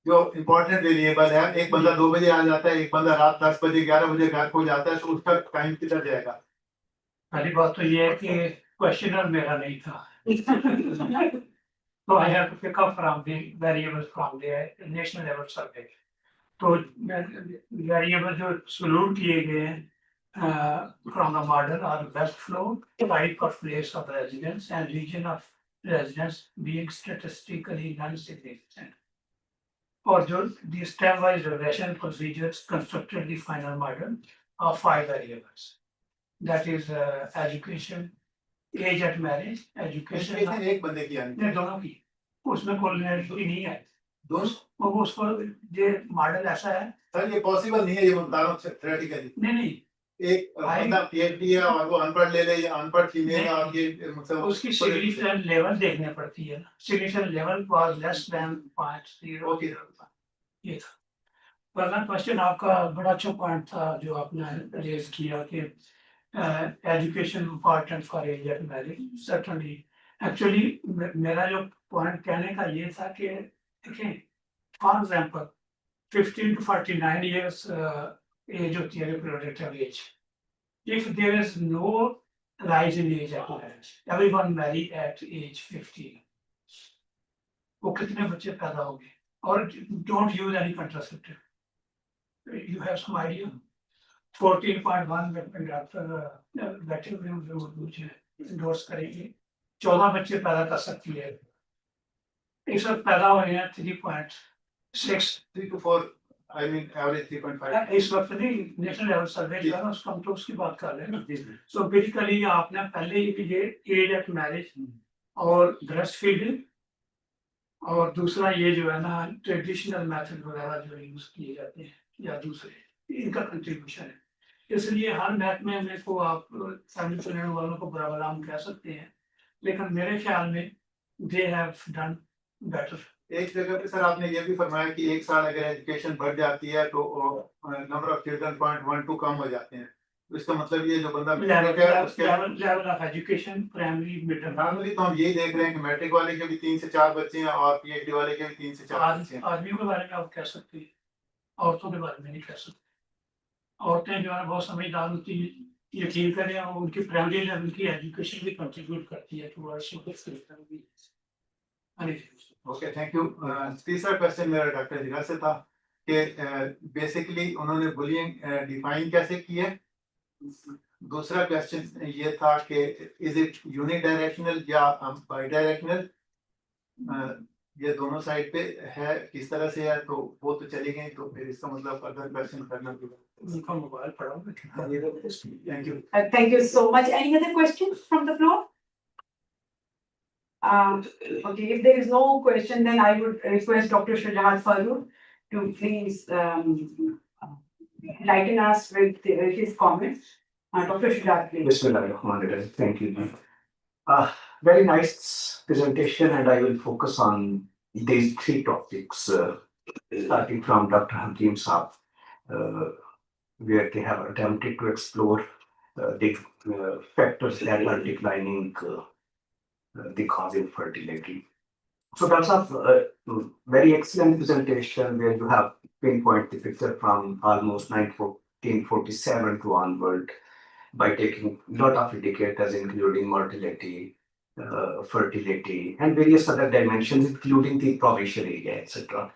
जो इम्पोर्टेंट वेरिएबल है, एक बंदा 2 बजे आ जाता है, एक बंदा रात 10 बजे 11 बजे घर को जाता है, तो उसका टाइम किधर जाएगा? पहली बात तो ये है कि क्वेश्चनर मेरा नहीं था तो I have to pick up from the variables from the national level survey. तो वेरिएबल जो सॉल्यूट किए गए हैं from the model are best flow, type of place of residence and region of residence being statistically non-significant. और जो the stepwise regression procedures constructed the final model of 5 variables. That is education, age at marriage, education. एक बंदे की आनी दोनों की, उसमें collinearity नहीं है। दोनों उसको ये मॉडल ऐसा है सर, ये पॉसिबल नहीं है, ये बता रहा हूँ थ्योरेटिकली। नहीं एक बंदा पीएचडी है और वो अनपढ़ ले ले या अनपढ़ फीमेल है और ये मतलब उसकी सिग्निफिकेंट लेवल देखने पड़ती है ना, significant level was less than 5.0 ये था। पहला क्वेश्चन आपका बड़ा अच्छा पॉइंट था जो आपने रेज किया कि education important for age at marriage. Certainly actually मेरा जो पॉइंट कहने का ये था कि देखें for example 15 to 49 years age होती है reproductive age. If there is no rise in age at marriage, everyone marry at age 15. वो कितने बच्चे पैदा होंगे? और don't use any contraceptive. You have some idea? 14.1 में डॉक्टर बैठे हुए मुझे endorse करेंगे, 14 बच्चे पैदा कर सकती है। इस वक्त पैदा हो रहे हैं 3.6 3 to 4 I mean average 3.5 इस वक्त नहीं, नेशनल लेवल सर्वे जो है ना उसका हम तो उसकी बात कर रहे हैं ना। सो बेसिकली आपने पहले ही ये एज एट मैरिज और ब्रेस्ट फीडिंग और दूसरा ये जो है ना ट्रेडिशनल मेथड वगैरह जो यूज किए जाते हैं या दूसरे, इनका कंट्रीब्यूशन है। इसलिए हर मैथ में मेरे को आप फैमिली प्लानिंग वालों को बुरा भला हम कह सकते हैं, लेकिन मेरे ख्याल में दे हैव डन बेटर। एक जगह पे सर आपने ये भी फरमाया कि एक साल अगर एजुकेशन बढ़ जाती है तो नंबर ऑफ चिल्ड्रन 0.12 कम हो जाते हैं, तो इसका मतलब ये जो बंदा level of education primary middle, normally तो हम यही देख रहे हैं कि मैट्रिक वाले के भी 3 से 4 बच्चे हैं और पीएचडी वाले के भी 3 से 4 बच्चे हैं। आदमियों के बारे में आप कह सकते हैं, औरतों के बारे में नहीं कह सकते। औरतें जो है बहुत समझदार होती है, यकीन करें, और उनकी प्राइमरी लेवल की एजुकेशन भी कंट्रीब्यूट करती है टुवर्ड्स। Okay, thank you. तीसरा क्वेश्चन मेरा डॉक्टर जिला से था कि बेसिकली उन्होंने बुलिंग डिफाइन कैसे किया। दूसरा क्वेश्चन ये था कि इज इट यूनिडायरेक्शनल या बाई डायरेक्शनल, ये दोनों साइड पे है, किस तरह से है, तो वो तो चली गई, तो फिर इसका मतलब फर्दर क्वेश्चन करना उनका मोबाइल पढ़ाओगे। Thank you. Thank you so much. Any other questions from the floor? Okay, if there is no question, then I would request Dr. Shujaat Farooq to please enlighten us with his comments. Dr. Shujaat, please. Bismillahirrahmanirrahim. Thank you. Very nice presentation, and I will focus on these three topics, starting from Dr. Hakim Saab, where they have attempted to explore the factors that are declining the cause infertility. So that's a very excellent presentation where you have pinpoint the picture from almost 1947 to onward by taking a lot of indicators, including mortality, fertility, and various other dimensions, including the provincial area, etc.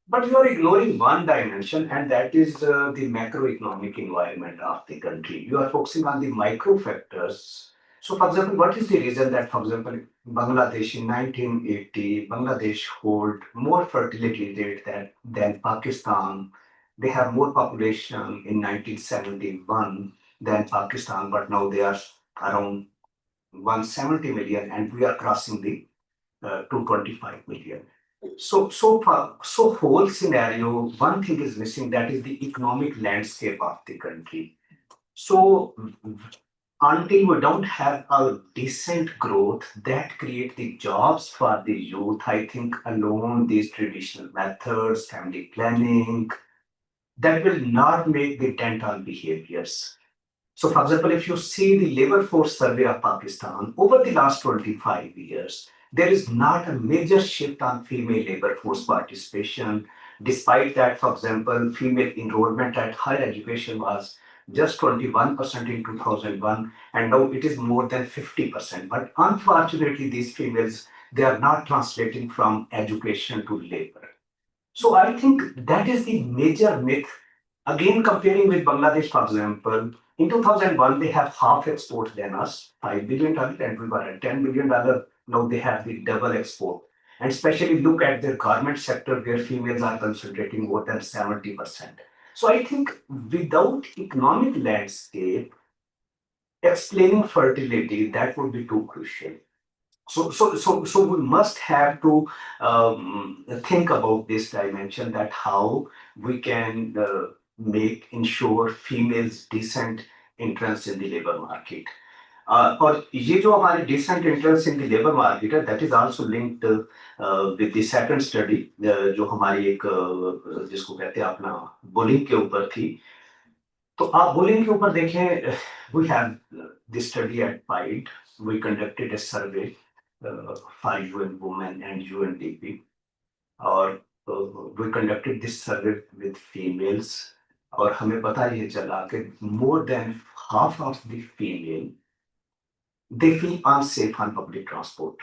But you are ignoring one dimension, and that is the macroeconomic environment of the country. You are focusing on the micro factors. So, for example, what is the reason that, for example, Bangladesh in 1980, Bangladesh hold more fertility rate than Pakistan. They have more population in 1971 than Pakistan, but now they are around 170 million, and we are crossing the 225 million. So whole scenario, one thing is missing, that is the economic landscape of the country. So until we don't have a decent growth that create the jobs for the youth, I think alone these traditional methods, family planning, that will not make the dent on behaviors. So, for example, if you see the labor force survey of Pakistan over the last 25 years, there is not a major shift on female labor force participation. Despite that, for example, female enrollment at higher education was just 21% in 2001, and now it is more than 50%. But unfortunately, these females, they are not translating from education to labor. So I think that is the major myth. Again, comparing with Bangladesh, for example, in 2001, they have half export than us, $5 billion, and we were at $10 billion. Now they have the double export. And especially look at their garment sector where females are concentrating more than 70%. So I think without economic landscape, explaining fertility, that would be too crucial. So we must have to think about this dimension, that how we can ensure females decent entrance in the labor market. और ये जो हमारे decent entrance in the labor market है, that is also linked with the second study जो हमारी एक जिसको कहते हैं अपना bullying के ऊपर थी. तो आप bullying के ऊपर देखें, we have this study at PIDE. We conducted a survey for UN Women and UNDP, और we conducted this survey with females, और हमें पता ये चला कि more than half of the female, they feel unsafe on public transport,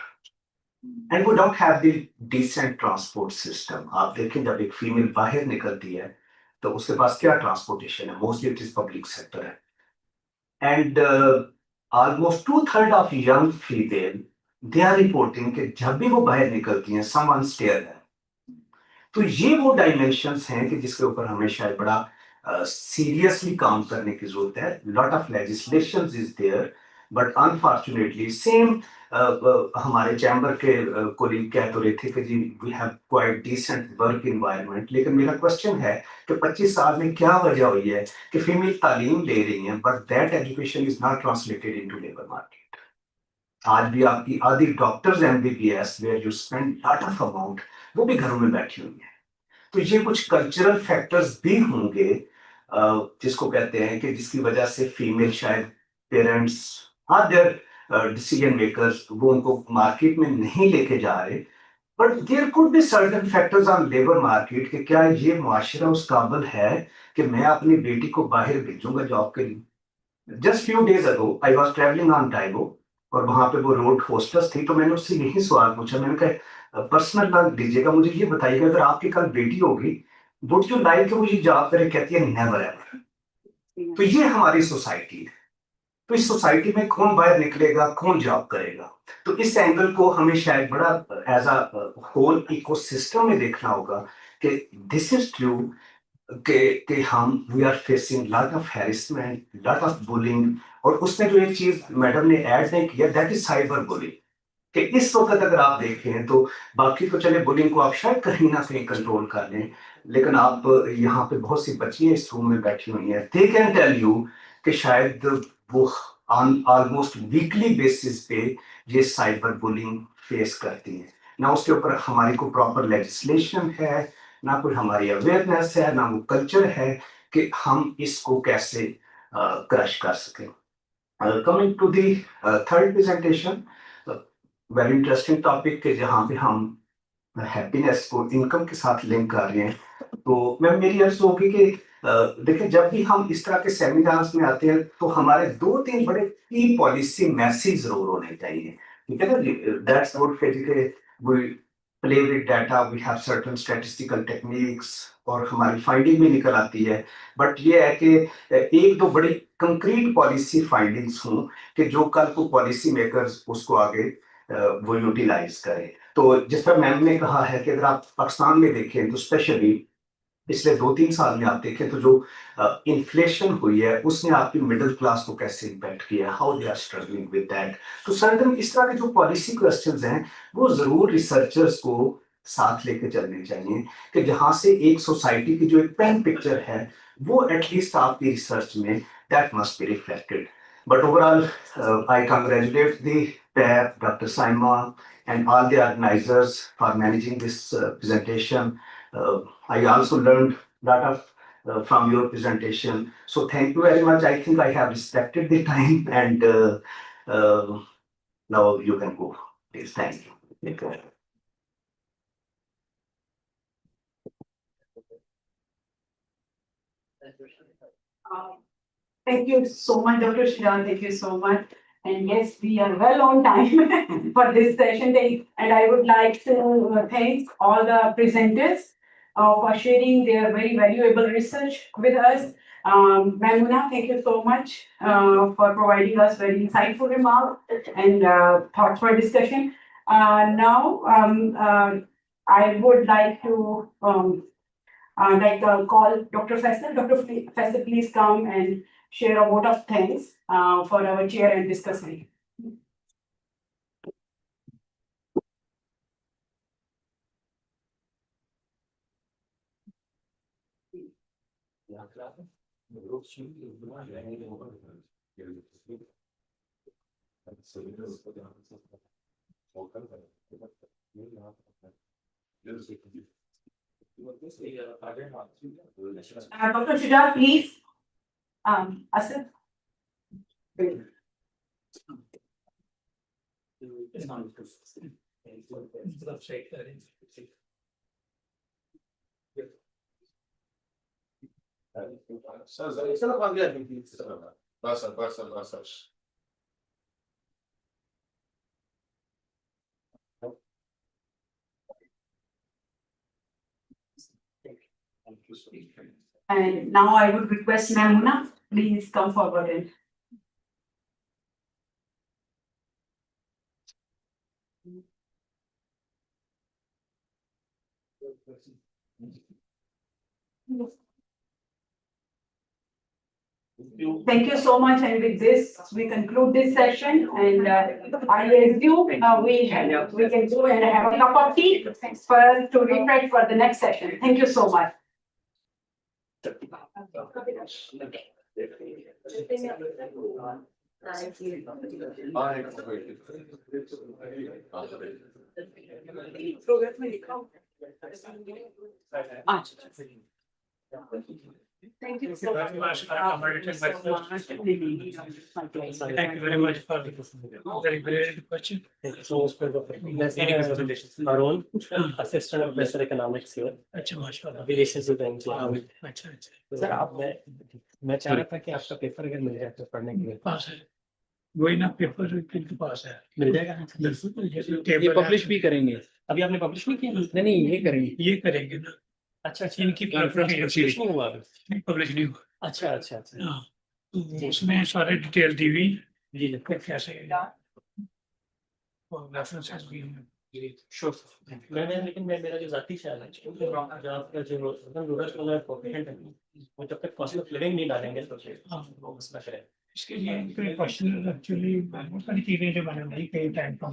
and we don't have the decent transport system. आप देखें जब एक female बाहर निकलती है तो उसके पास क्या transportation है? Mostly it is public sector है, and almost 2/3 of young female, they are reporting कि जब भी वो बाहर निकलती हैं someone stare है. तो ये वो dimensions हैं कि जिसके ऊपर हमें शायद बड़ा seriously काम करने की जरूरत है. Lot of legislations is there, but unfortunately same हमारे चैम्बर के कोलीग कह तो रहे थे कि जी we have quite decent work environment, लेकिन मेरा क्वेश्चन है कि 25 साल में क्या वजह हुई है कि फीमेल तालीम ले रही हैं but that education is not translated into labor market. आज भी आपकी आधी doctors MBBS where you spend lot of amount, वो भी घरों में बैठी हुई हैं. तो ये कुछ कल्चरल फैक्टर्स भी होंगे जिसको कहते हैं कि जिसकी वजह से फीमेल शायद पेरेंट्स अदर डिसीजन मेकर्स वो उनको मार्केट में नहीं लेके जा रहे. But there could be certain factors on labour market कि क्या ये मुआशरा उस काबिल है कि मैं अपनी बेटी को बाहर भेजूंगा जॉब के लिए. Just few days ago I was travelling on टाइगो, और वहां पे वो रोड होस्टेस थी, तो मैंने उससे यही सवाल पूछा. मैंने कहा पर्सनल ना दीजिएगा, मुझे ये बताइएगा अगर आपकी कल बेटी होगी वुड यू लाइक कि वो ये जॉब करे? कहती है नेवर एवर. तो ये हमारी सोसाइटी है. तो इस सोसाइटी में कौन बाहर निकलेगा, कौन जॉब करेगा? तो इस एंगल को हमें शायद बड़ा एज अ होल इकोसिस्टम में देखना होगा कि दिस इज ट्रू कि हम we are facing lot of harassment, lot of bullying. और उसमें जो एक चीज मैडम ने ऐड नहीं किया, दैट इज साइबर बुलिंग. कि इस वक्त अगर आप देखें तो बाकी तो चले बुलिंग को आप शायद कहीं ना कहीं कंट्रोल कर लें, लेकिन आप यहाँ पे बहुत सी बच्चियां इस रूम में बैठी हुई हैं, दे कैन टेल यू कि शायद वो ऑलमोस्ट वीकली बेसिस पे ये साइबर बुलिंग फेस करती हैं। ना उसके ऊपर हमारी को प्रॉपर लेजिस्लेशन है, ना कोई हमारी अवेयरनेस है, ना वो कल्चर है कि हम इसको कैसे क्रश कर सकें। Coming to the third presentation, very interesting topic के जहाँ पे हम हैप्पीनेस को इनकम के साथ लिंक कर रहे हैं। तो मैम मेरी अर्ज होगी कि देखिए जब भी हम इस तरह के सेमिनार्स में आते हैं तो हमारे 2-3 बड़े की पॉलिसी मैसेज जरूर होने चाहिए, ठीक है ना जी। दैट्स गुड कि we play with data, we have certain statistical techniques और हमारी फाइंडिंग भी निकल आती है, बट ये है कि एक दो बड़ी कंक्रीट पॉलिसी फाइंडिंग्स हों कि जो कल को पॉलिसी मेकर्स उसको आगे वो यूटिलाइज करें। तो जिस तरह मैम ने कहा है कि अगर आप पाकिस्तान में देखें तो स्पेशली पिछले 2-3 साल में आप देखें तो जो इन्फ्लेशन हुई है उसने आपकी मिडिल क्लास को कैसे इम्पैक्ट किया, how they are struggling with that. तो सर्टन इस तरह के जो पॉलिसी क्वेश्चंस हैं वो जरूर रिसर्चर्स को साथ लेके चलने चाहिए कि जहां से एक सोसाइटी की जो एक पेन पिक्चर है वो एटलीस्ट आपकी रिसर्च में that must be reflected. But overall I congratulate the pair, Dr. Saima, and all the organizers for managing this presentation. I also learned a lot of from your presentation. So thank you very much. I think I have respected the time, and now you can go. Please, thank you. Take care. Thank you so much, Dr. Shiran. Thank you so much. And yes, we are well on time for this session. And I would like to thank all the presenters for sharing their very valuable research with us. Maimuna, thank you so much for providing us very insightful remarks and thoughtful discussion. Now, I would like to call Dr. Faisal. Dr. Faisal, please come and share a vote of thanks for our chair and discussant. Dr. Shujat, please. Asif. And now I would request Maimuna, please come forward and. Thank you so much, and with this, we conclude this session, and I assume we can go and have a cup of tea for to refresh for the next session. Thank you so much. Thank you so much. Thank you very much for the very brilliant question. Thank you so much for the presentation. Our own assistant of professor economics here. अच्छा माशाल्लाह। Relationship and employment. अच्छा अच्छा। Sir आप मैं चाह रहा था कि आपका पेपर अगर मिल जाए तो पढ़ने के लिए पास है वही ना, पेपर के पास है, मिल जाएगा। ये पब्लिश भी करेंगे। अभी आपने पब्लिश नहीं किया? नहीं ये करेंगे ना। अच्छा इनकी पब्लिश नहीं हुआ पब्लिश नहीं हुआ। अच्छा अच्छा अच्छा हाँ, तो उसमें सारे डिटेल दी हुई जी कैसे रेफरेंसेस भी हैं। श्योर। लेकिन मेरा जो जाती ख्याल है जो आपका जो रूरल वाला कोएफिशिएंट है वो जब तक कॉस्ट ऑफ लिविंग नहीं डालेंगे तो वो मसला है। इसके लिए क्वेश्चन एक्चुअली बहुत सारी चीजें जो मैंने नहीं कई टाइम पर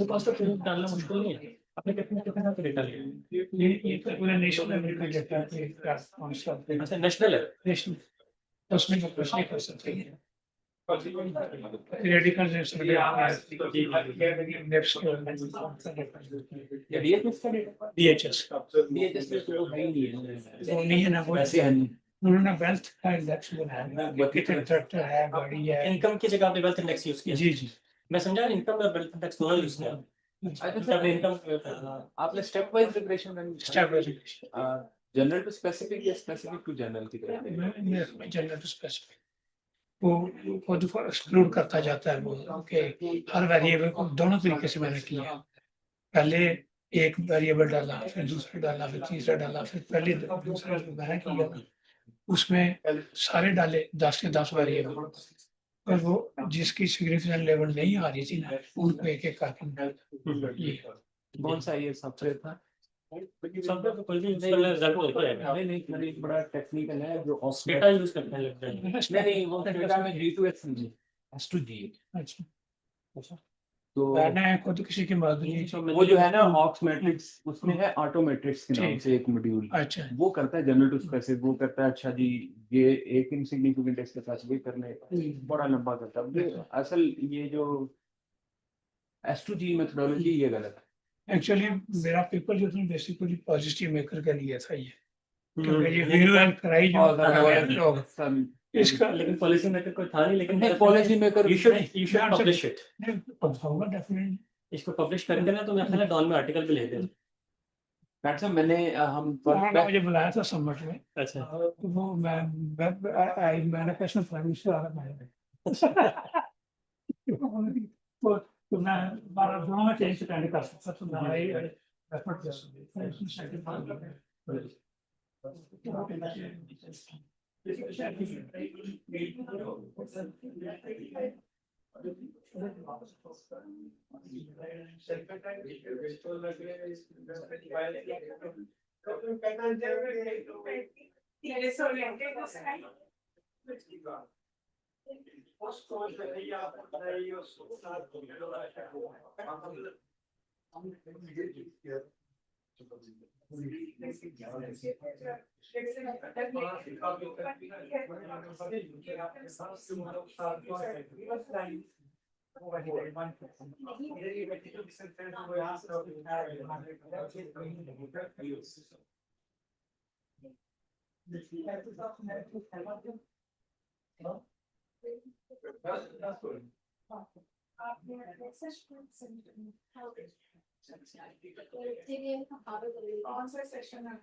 तो कॉस्ट ऑफ लिविंग डालना मुश्किल नहीं है। आपने कितने कितना का डेटा लिया? ये तो पूरा नेशनल लेवल का डेटा है, अच्छा नेशनल है। नेशनल, उसमें जो कुछ नहीं कर सकते हैं। Theoretical सर्वे DHS का वो नहीं है ना, वो वैसे है नहीं। उन्होंने वेल्थ का इंडेक्स बनाया, कितने ट्रैक्टर है, गाड़ी है। इनकम की जगह आपने वेल्थ इंडेक्स यूज किया। जी जी, मैं समझा इनकम और वेल्थ इंडेक्स दोनों यूज किया। अच्छा आपने इनकम आपने step wise regression run establish general to specific या स्पेसिफिक टू जनरल की तरह जनरल टू स्पेसिफिक वो जो एक्सक्लूड करता जाता है वो कि हर वेरिएबल को दोनों तरीके से मैंने किया। पहले एक वेरिएबल डाला, फिर दूसरा डाला, फिर तीसरा डाला, फिर पहले दूसरा जो मैंने किया उसमें सारे डाले 10 के 10 वेरिएबल, और वो जिसकी सिग्निफिकेंट लेवल नहीं आ रही थी ना उनको एक एक करके ये कौन सा ये सॉफ्टवेयर था? सॉफ्टवेयर को कोई भी यूज करना रिजल्ट होता है। नहीं मैंने एक बड़ा टेक्निकल है जो डेटा यूज करते हैं लगता है। नहीं वो डेटा में G2X समझे S2G। अच्छा अच्छा तो मैंने खुद किसी की मदद नहीं की। वो जो है ना ऑक्स मैट्रिक्स उसमें है ऑटो मैट्रिक्स के नाम ठीक। से एक मॉड्यूल, अच्छा वो करता है जनरल टू स्पेसिफिक। वो करता है अच्छा जी ये एक इनसिग्निफिकेंट टेक्स्ट के साथ ये करने, बड़ा लंबा करता है। ये असल ये जो S2G मेथोडोलॉजी ये गलत है। एक्चुअली मेरा पेपर जो था बेसिकली पॉजिटिव मेकर का लिए था ये, क्योंकि ये वीडियो एंड कराई जो इसका लेकिन पॉलिसी मेकर कोई था नहीं, लेकिन policy maker you should publish it. होगा डेफिनेटली। इसको पब्लिश करके ना तो मैं ख्याल है डॉन में आर्टिकल भी लिख दें। डॉक्टर साहब मैंने हम उन्होंने मुझे बुलाया था सबमिट में, अच्छा तो वो मैंने क्वेश्चन प्राइवेट से आ रहा है तो मैं दोनों में चेंज अटेंड कर सकता, तो मैं ये रेफर कर कौन सा सेशन है?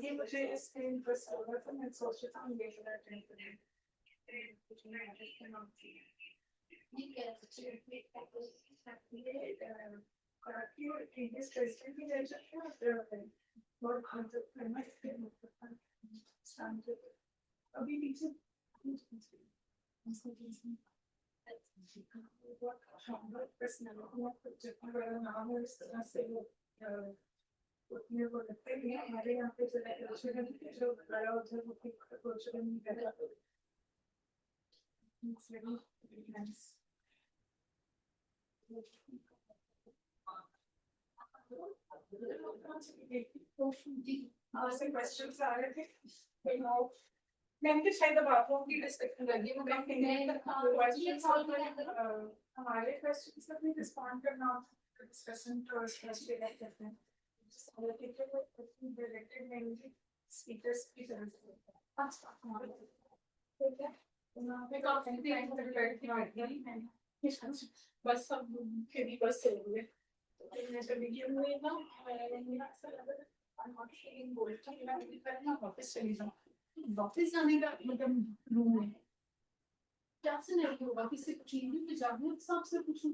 ये मुझे इसमें इंटरेस्ट हो रहा था, मैं सोच रहा हूँ ये अभी पीछे नाम है इस तरह से वो लगते हैं हमारे यहाँ पे जो बड़ा उधर नहीं करता। It's very nice. से क्वेश्चंस आ रहे थे, मैंने शायद अब आप लोगों की डिस्कशन लगी हमारे क्वेश्चंस का भी रिस्पॉन्ड करना डिस्कशन तो करते हैं स्पीकर्स की तरफ से। ठीक है बस सब भी बस से हुए वापस जाने का मतलब रूम में क्या से नहीं होगा, किसी को चीज भी जागरूक हिसाब से पूछूं